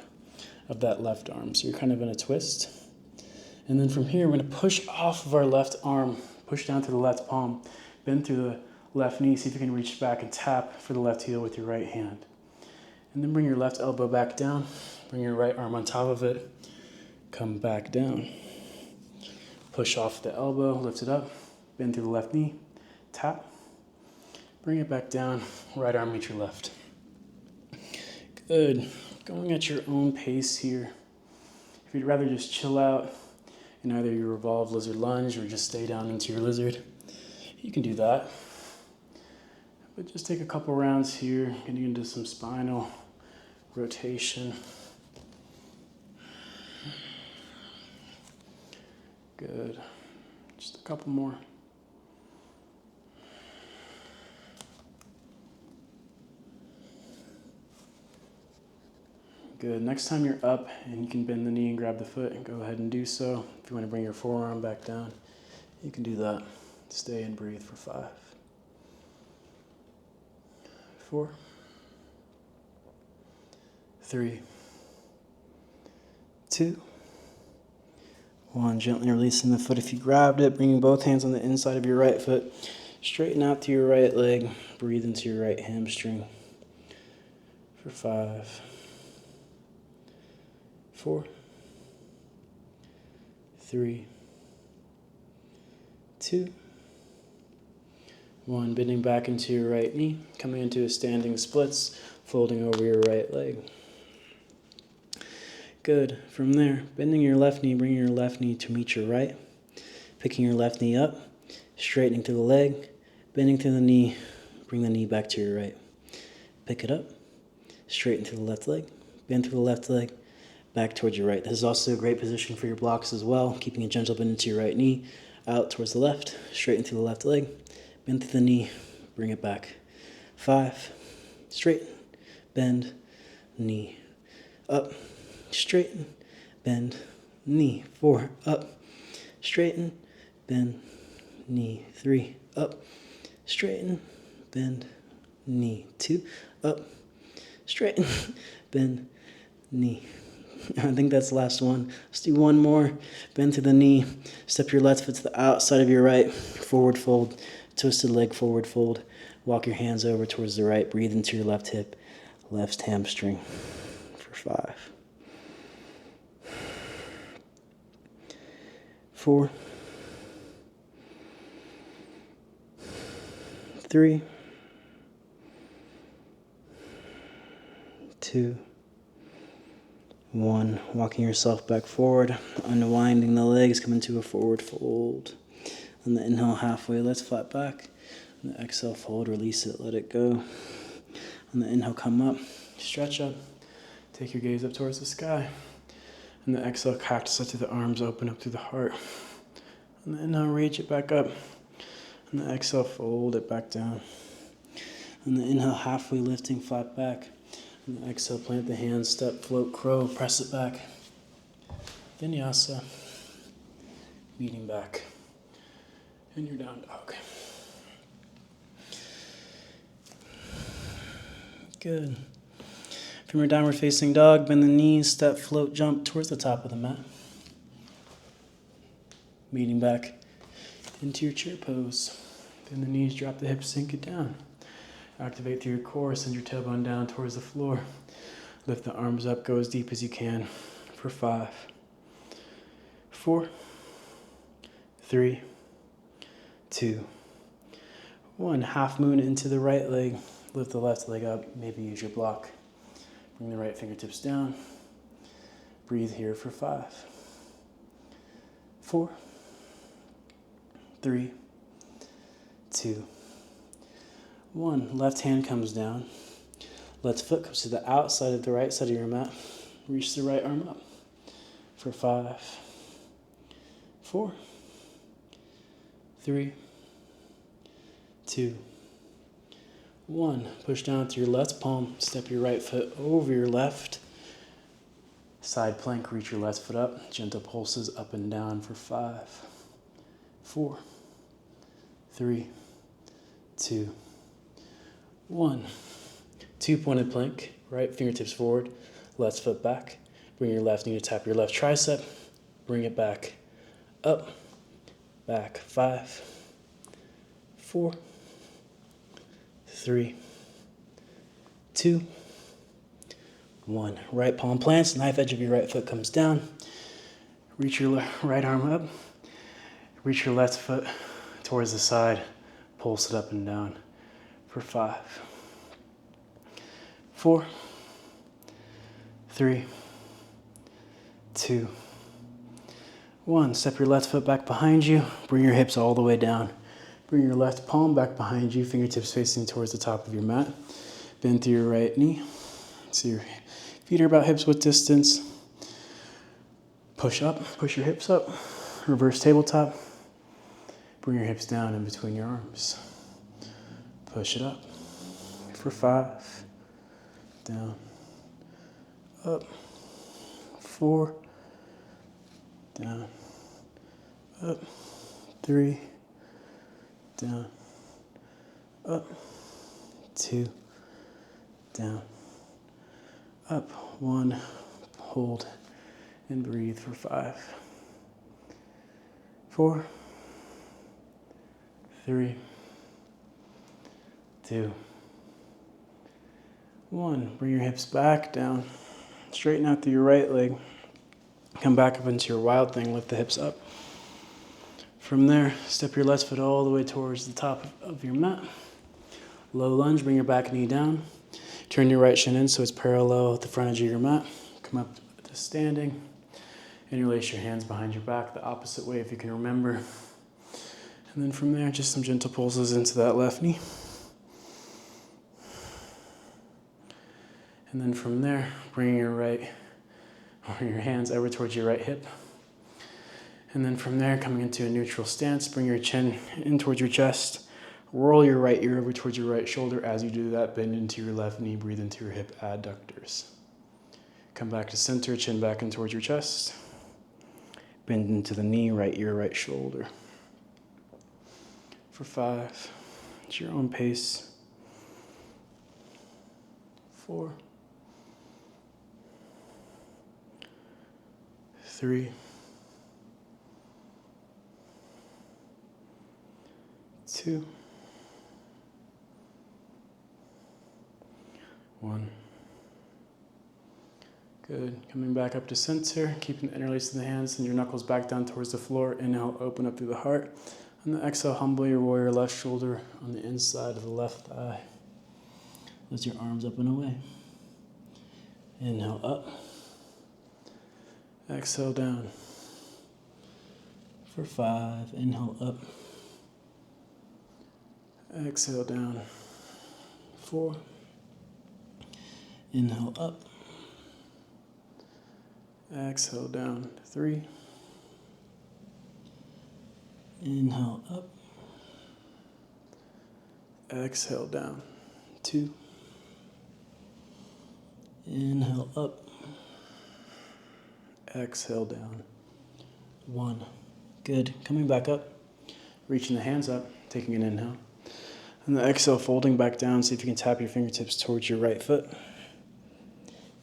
of that left arm. So you're kind of in a twist. And then from here, we're going to push off of our left arm, push down to the left palm, bend through the left knee, see if you can reach back and tap for the left heel with your right hand. And then bring your left elbow back down, bring your right arm on top of it, come back down. Push off the elbow, lift it up, bend through the left knee, tap, bring it back down, right arm meet your left. Good. Going at your own pace here. If you'd rather just chill out, in either your revolved lizard lunge or just stay down into your lizard. You can do that. But just take a couple rounds here, getting into some spinal rotation. Good. Just a couple more. Good. Next time you're up and you can bend the knee and grab the foot, go ahead and do so. If you want to bring your forearm back down, you can do that. Stay and breathe for 5, 4, 3, 2, 1. Gently releasing the foot if you grabbed it, bringing both hands on the inside of your right foot. Straighten out to your right leg. Breathe into your right hamstring for 5, 4, 3, 2, 1. Bending back into your right knee, coming into a standing splits, folding over your right leg. Good. From there, bending your left knee, bringing your left knee to meet your right, picking your left knee up, straightening through the leg, bending through the knee, bring the knee back to your right. Pick it up, straighten through the left leg, bend through the left leg, back towards your right. This is also a great position for your blocks as well, keeping a gentle bend into your right knee, out towards the left, straighten through the left leg, bend through the knee, bring it back. 5, straighten, bend, knee, up, straighten, bend, knee. 4, up, straighten, bend, knee. 3, up, straighten, bend, knee. 2, up, straighten, bend, knee. I think that's the last one. Let's do one more. Bend to the knee. Step your left foot to the outside of your right. Forward fold. Twisted leg forward fold. Walk your hands over towards the right. Breathe into your left hip, left hamstring for 5, 4, 3, 2, 1. Walking yourself back forward, unwinding the legs, come into a forward fold. On the inhale, halfway lifts, flat back. On the exhale, fold, release it, let it go. On the inhale, come up, stretch up, take your gaze up towards the sky. On the exhale, cactus up to the arms, open up through the heart. On the inhale, reach it back up. On the exhale, fold it back down. On the inhale, halfway lifting, flat back. On the exhale, plant the hands, step, float, crow, press it back. Vinyasa, meeting back. And you're down dog. Good. From your downward facing dog, bend the knees, step, float, jump towards the top of the mat. Meeting back into your chair pose. Bend the knees, drop the hips, sink it down. Activate through your core, send your tailbone down towards the floor. Lift the arms up, go as deep as you can for 5, 4, 3, 2, 1. Half moon into the right leg. Lift the left leg up, maybe use your block. Bring the right fingertips down. Breathe here for 5, 4, 3, 2, 1. Left hand comes down. Left foot comes to the outside of the right side of your mat. Reach the right arm up for 5, 4, 3, 2, 1. Push down to your left palm. Step your right foot over your left. Side plank, reach your left foot up. Gentle pulses up and down for 5, 4, 3, 2, 1. 2-pointed plank. Right fingertips forward. Left foot back. Bring your left knee to tap your left tricep. Bring it back. Up. Back. 5, 4, 3, 2, 1. Right palm plants. Knife edge of your right foot comes down. Reach your right arm up. Reach your left foot towards the side. Pulse it up and down for 5, 4, 3, 2, 1. Step your left foot back behind you. Bring your hips all the way down. Bring your left palm back behind you, fingertips facing towards the top of your mat. Bend through your right knee. So your feet are about hips width distance. Push up, push your hips up. Reverse tabletop. Bring your hips down in between your arms. Push it up. For 5. Down. Up. 4. Down. Up. 3. Down. Up. 2. Down. Up. 1. Hold and breathe for 5. 4. 3. 2. 1. Bring your hips back down. Straighten out through your right leg. Come back up into your wild thing. Lift the hips up. From there, step your left foot all the way towards the top of your mat. Low lunge, bring your back knee down. Turn your right shin in so it's parallel with the front edge of your mat. Come up to standing. Interlace your hands behind your back the opposite way if you can remember. And then from there, just some gentle pulses into that left knee. And then from there, bring your hands over towards your right hip. And then from there, coming into a neutral stance, bring your chin in towards your chest. Roll your right ear over towards your right shoulder. As you do that, bend into your left knee, breathe into your hip adductors. Come back to center, chin back in towards your chest. Bend into the knee, right ear, right shoulder. For 5, at your own pace. 4. 3. 2. 1. Good. Coming back up to center, keeping the interlace in the hands and your knuckles back down towards the floor. Inhale, open up through the heart. On the exhale, humble your warrior left shoulder on the inside of the left thigh. Lift your arms up and away. Inhale up. Exhale down. For 5, inhale up. Exhale down. 4. Inhale up. Exhale down. 3. Inhale up. Exhale down. 2. Inhale up. Exhale down. 1. Good. Coming back up. Reaching the hands up. Taking an inhale. And the exhale, folding back down. See if you can tap your fingertips towards your right foot.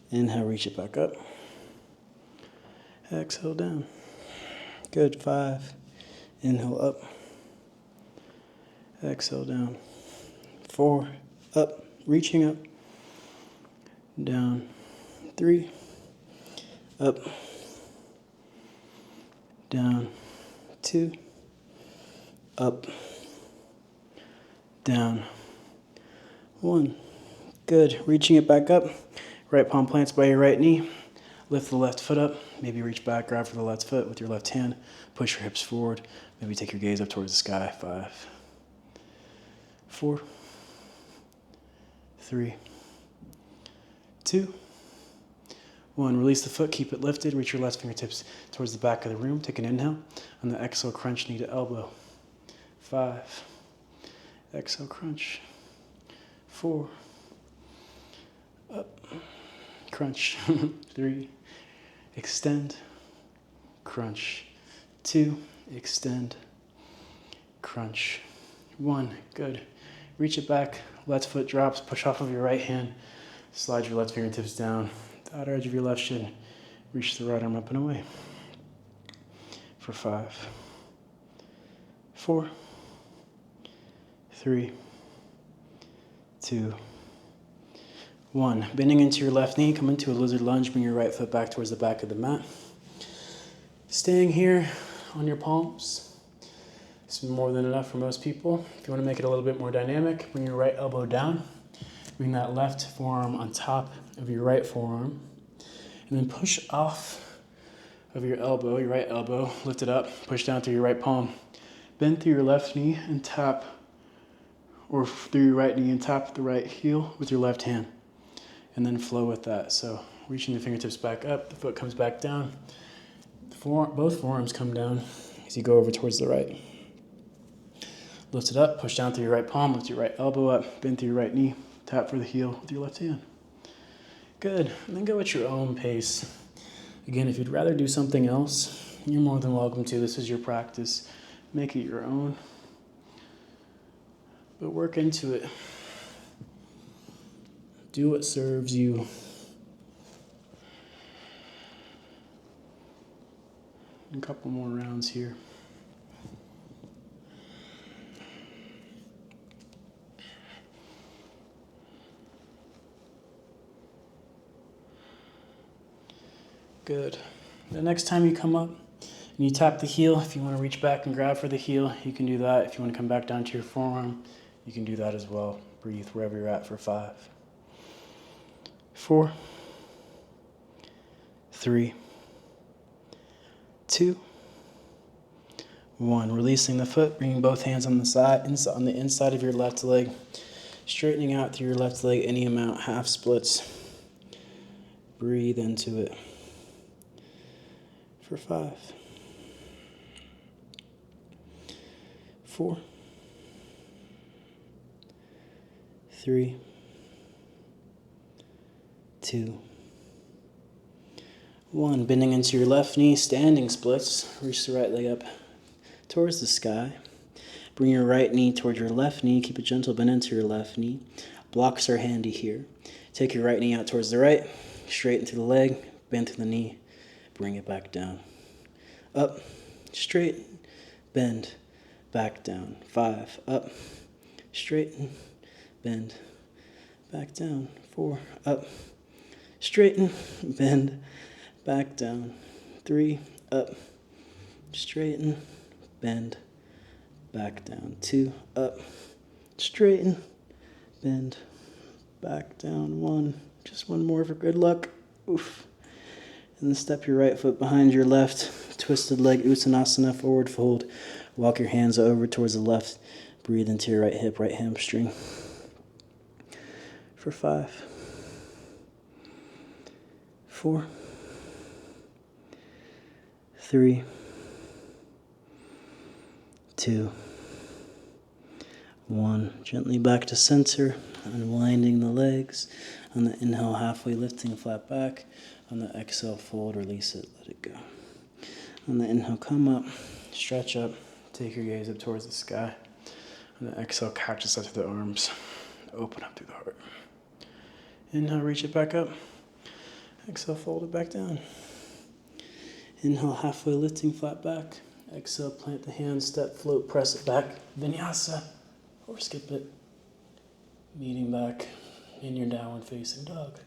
Inhale, reach it back up. Exhale down. Good. 5. Inhale up. Exhale down. 4. Up. Reaching up. Down. 3. Up. Down. 2. Up. Down. 1. Good. Reaching it back up. Right palm plants by your right knee. Lift the left foot up. Maybe reach back, grab for the left foot with your left hand. Push your hips forward. Maybe take your gaze up towards the sky. 5. 4. 3. 2. 1. Release the foot. Keep it lifted. Reach your left fingertips towards the back of the room. Take an inhale. On the exhale, crunch knee to elbow. 5. Exhale, crunch. 4. Up. Crunch. 3. Extend. Crunch. 2. Extend. Crunch. 1. Good. Reach it back. Left foot drops. Push off of your right hand. Slide your left fingertips down. The outer edge of your left shin. Reach the right arm up and away. For 5. 4. 3. 2. 1. Bending into your left knee, come into a lizard lunge, bring your right foot back towards the back of the mat. Staying here on your palms. This is more than enough for most people. If you want to make it a little bit more dynamic, bring your right elbow down. Bring that left forearm on top of your right forearm. And then push off of your elbow, your right elbow. Lift it up, push down through your right palm. Bend through your left knee and tap, or through your right knee and tap the right heel with your left hand. And then flow with that. So reaching the fingertips back up, the foot comes back down. Both forearms come down as you go over towards the right. Lift it up, push down through your right palm, lift your right elbow up, bend through your right knee, tap for the heel with your left hand. Good, and then go at your own pace. Again, if you'd rather do something else, you're more than welcome to. This is your practice. Make it your own. But work into it. Do what serves you. A couple more rounds here. Good. The next time you come up and you tap the heel, if you want to reach back and grab for the heel, you can do that. If you want to come back down to your forearm, you can do that as well. Breathe wherever you're at for 5, 4, 3, 2, 1. Releasing the foot, bringing both hands on the side, on the inside of your left leg, straightening out through your left leg any amount, half splits. Breathe into it. For 5, 4, 3, 2, 1. Bending into your left knee, standing splits. Reach the right leg up towards the sky. Bring your right knee towards your left knee. Keep a gentle bend into your left knee. Blocks are handy here. Take your right knee out towards the right. Straighten through the leg. Bend through the knee. Bring it back down. Up, straight, bend, back down. 5, up, straighten, bend, back down. 4, up, straighten, bend, back down. 3, up, straighten, bend, back down. 2, up, straighten, bend, back down. 1, just one more for good luck. Oof. And then step your right foot behind your left. Twisted leg, Uttanasana, forward fold. Walk your hands over towards the left. Breathe into your right hip, right hamstring. For 5, 4, 3, 2, 1. Gently back to center, unwinding the legs. On the inhale, halfway lifting, flat back. On the exhale, fold, release it, let it go. On the inhale, come up, stretch up, take your gaze up towards the sky. On the exhale, catch yourself through the arms, open up through the heart. Inhale, reach it back up. Exhale, fold it back down. Inhale, halfway lifting, flat back. Exhale, plant the hands, step, float, press it back. Vinyasa, or skip it. Meeting back in your downward facing dog.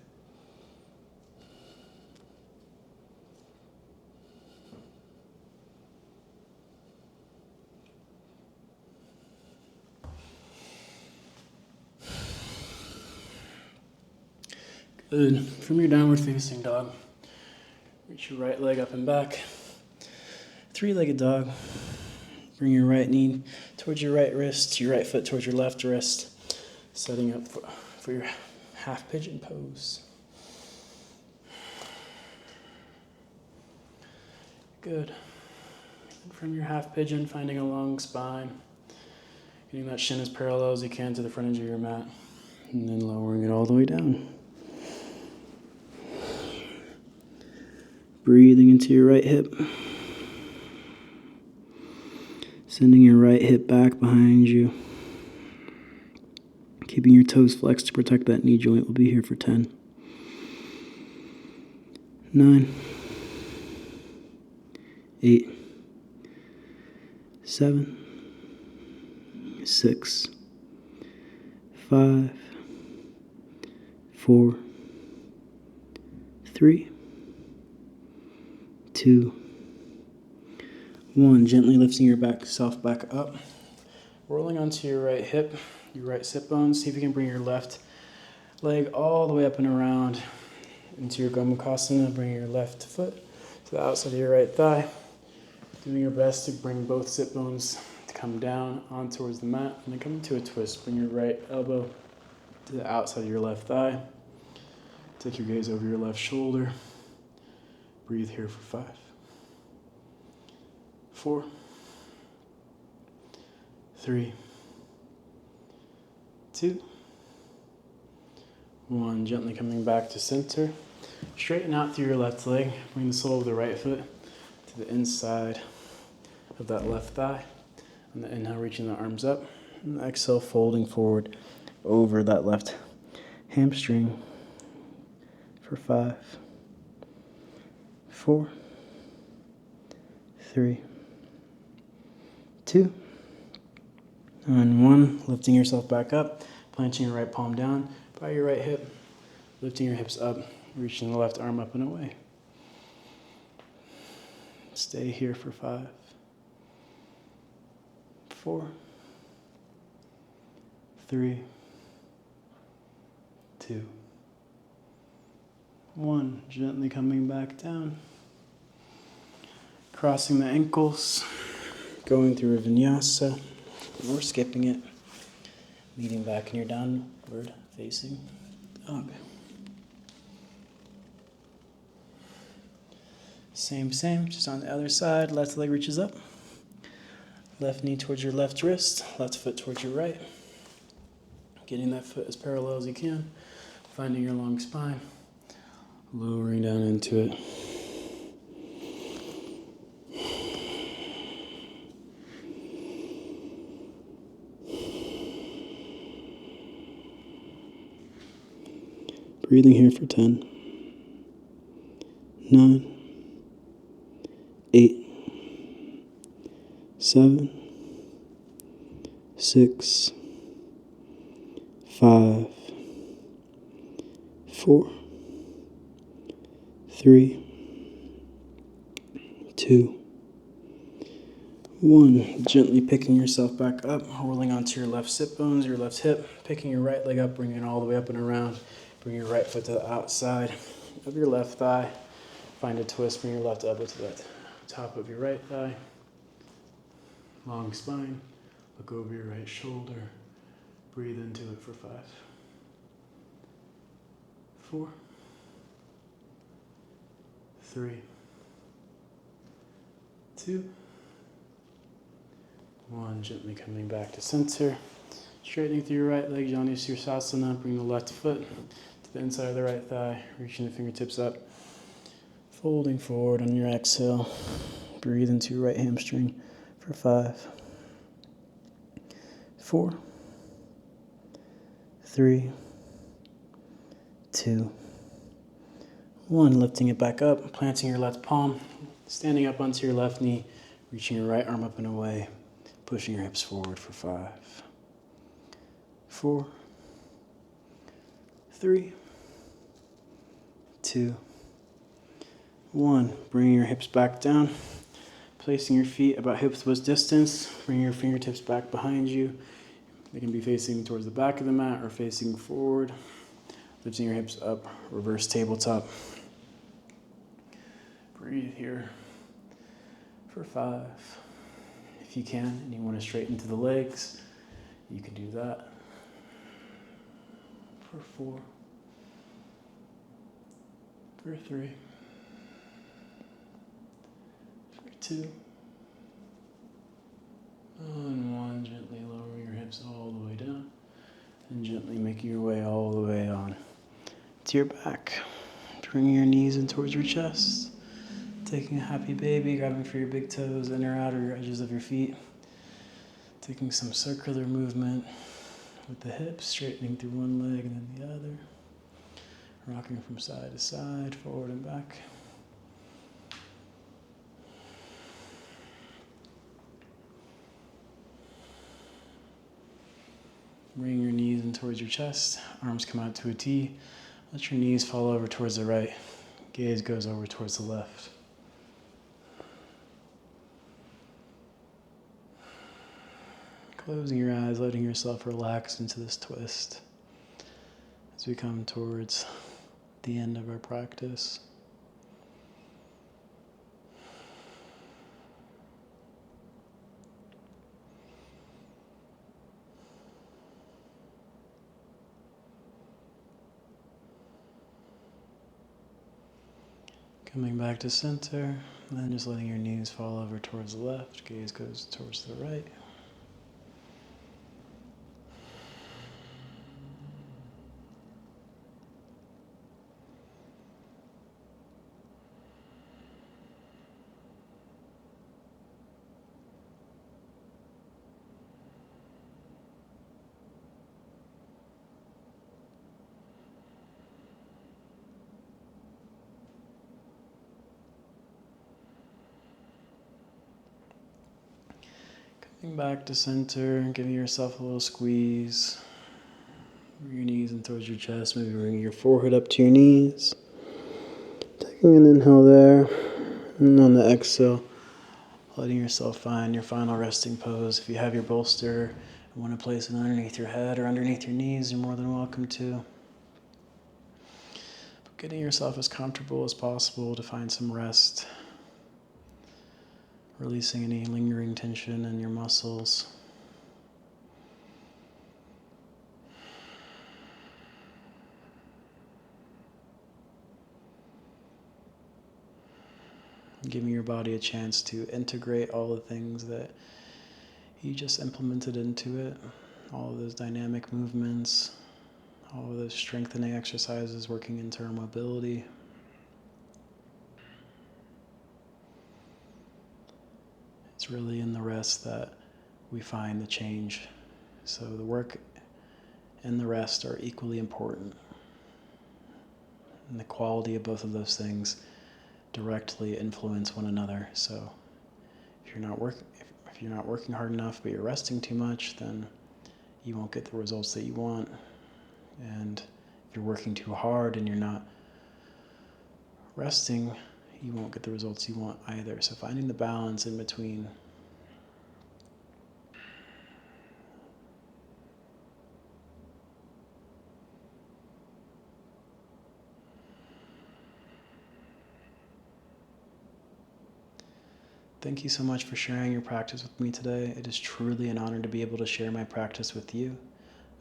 Good. From your downward facing dog, reach your right leg up and back. 3-legged dog. Bring your right knee towards your right wrist, your right foot towards your left wrist. Setting up for your half pigeon pose. Good. And from your half pigeon, finding a long spine. Getting that shin as parallel as you can to the front edge of your mat. And then lowering it all the way down. Breathing into your right hip. Sending your right hip back behind you. Keeping your toes flexed to protect that knee joint. We'll be here for 10, 9, 8, 7, 6, 5, 4, 3, 2, 1. Gently lifting your self back up. Rolling onto your right hip, your right sit bones. See if you can bring your left leg all the way up and around into your Gomukhasana. Bring your left foot to the outside of your right thigh. Doing your best to bring both sit bones to come down on towards the mat, and then come into a twist. Bring your right elbow to the outside of your left thigh. Take your gaze over your left shoulder. Breathe here for 5, 4, 3, 2, 1. Gently coming back to center. Straighten out through your left leg. Bring the sole of the right foot to the inside of that left thigh. On the inhale, reaching the arms up. And the exhale, folding forward over that left hamstring for 5, 4, 3, 2, and 1. Lifting yourself back up, planting your right palm down by your right hip, lifting your hips up, reaching the left arm up and away. Stay here for 5, 4, 3, 2, 1. Gently coming back down. Crossing the ankles, going through a vinyasa, or skipping it. Leaning back in your downward facing dog. Same, just on the other side. Left leg reaches up. Left knee towards your left wrist. Left foot towards your right. Getting that foot as parallel as you can. Finding your long spine. Lowering down into it. Breathing here for 10, 9, 8, 7, 6, 5, 4, 3, 2, 1. Gently picking yourself back up, holding onto your left sit bones, your left hip, picking your right leg up, bringing it all the way up and around. Bring your right foot to the outside of your left thigh. Find a twist, bring your left elbow to the top of your right thigh. Long spine. Look over your right shoulder. Breathe into it for 5, 4, 3, 2, 1. Gently coming back to center. Straightening through your right leg, Janu Sirsasana. Bring the left foot to the inside of the right thigh, reaching the fingertips up. Folding forward on your exhale. Breathe into your right hamstring for 5, 4, 3, 2, 1. Lifting it back up, planting your left palm, standing up onto your left knee, reaching your right arm up and away, pushing your hips forward for 5, 4, 3, 2, 1. Bringing your hips back down, placing your feet about hip width distance, bringing your fingertips back behind you. They can be facing towards the back of the mat or facing forward. Lifting your hips up, reverse tabletop. Breathe here for 5. If you can, and you want to straighten to the legs, you can do that. For 4, for 3, for 2, and 1. Gently lowering your hips all the way down, and gently making your way all the way on to your back. Bringing your knees in towards your chest. Taking a happy baby, grabbing for your big toes, inner outer edges of your feet. Taking some circular movement with the hips, straightening through one leg and then the other. Rocking from side to side, forward and back. Bring your knees in towards your chest. Arms come out to a T. Let your knees fall over towards the right. Gaze goes over towards the left. Closing your eyes, letting yourself relax into this twist as we come towards the end of our practice. Coming back to center, and then just letting your knees fall over towards the left, gaze goes towards the right. Coming back to center, giving yourself a little squeeze. Bring your knees in towards your chest, maybe bring your forehead up to your knees. Taking an inhale there, and on the exhale, letting yourself find your final resting pose. If you have your bolster and want to place it underneath your head or underneath your knees, you're more than welcome to. But getting yourself as comfortable as possible to find some rest. Releasing any lingering tension in your muscles. Giving your body a chance to integrate all the things that you just implemented into it. All of those dynamic movements, all of those strengthening exercises, working internal mobility. It's really in the rest that we find the change. So the work and the rest are equally important. And the quality of both of those things directly influence one another. So if you're not working hard enough but you're resting too much, then you won't get the results that you want. And if you're working too hard and you're not resting, you won't get the results you want either. So finding the balance in between. Thank you so much for sharing your practice with me today. It is truly an honor to be able to share my practice with you.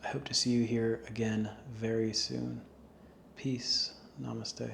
I hope to see you here again very soon. Peace. Namaste.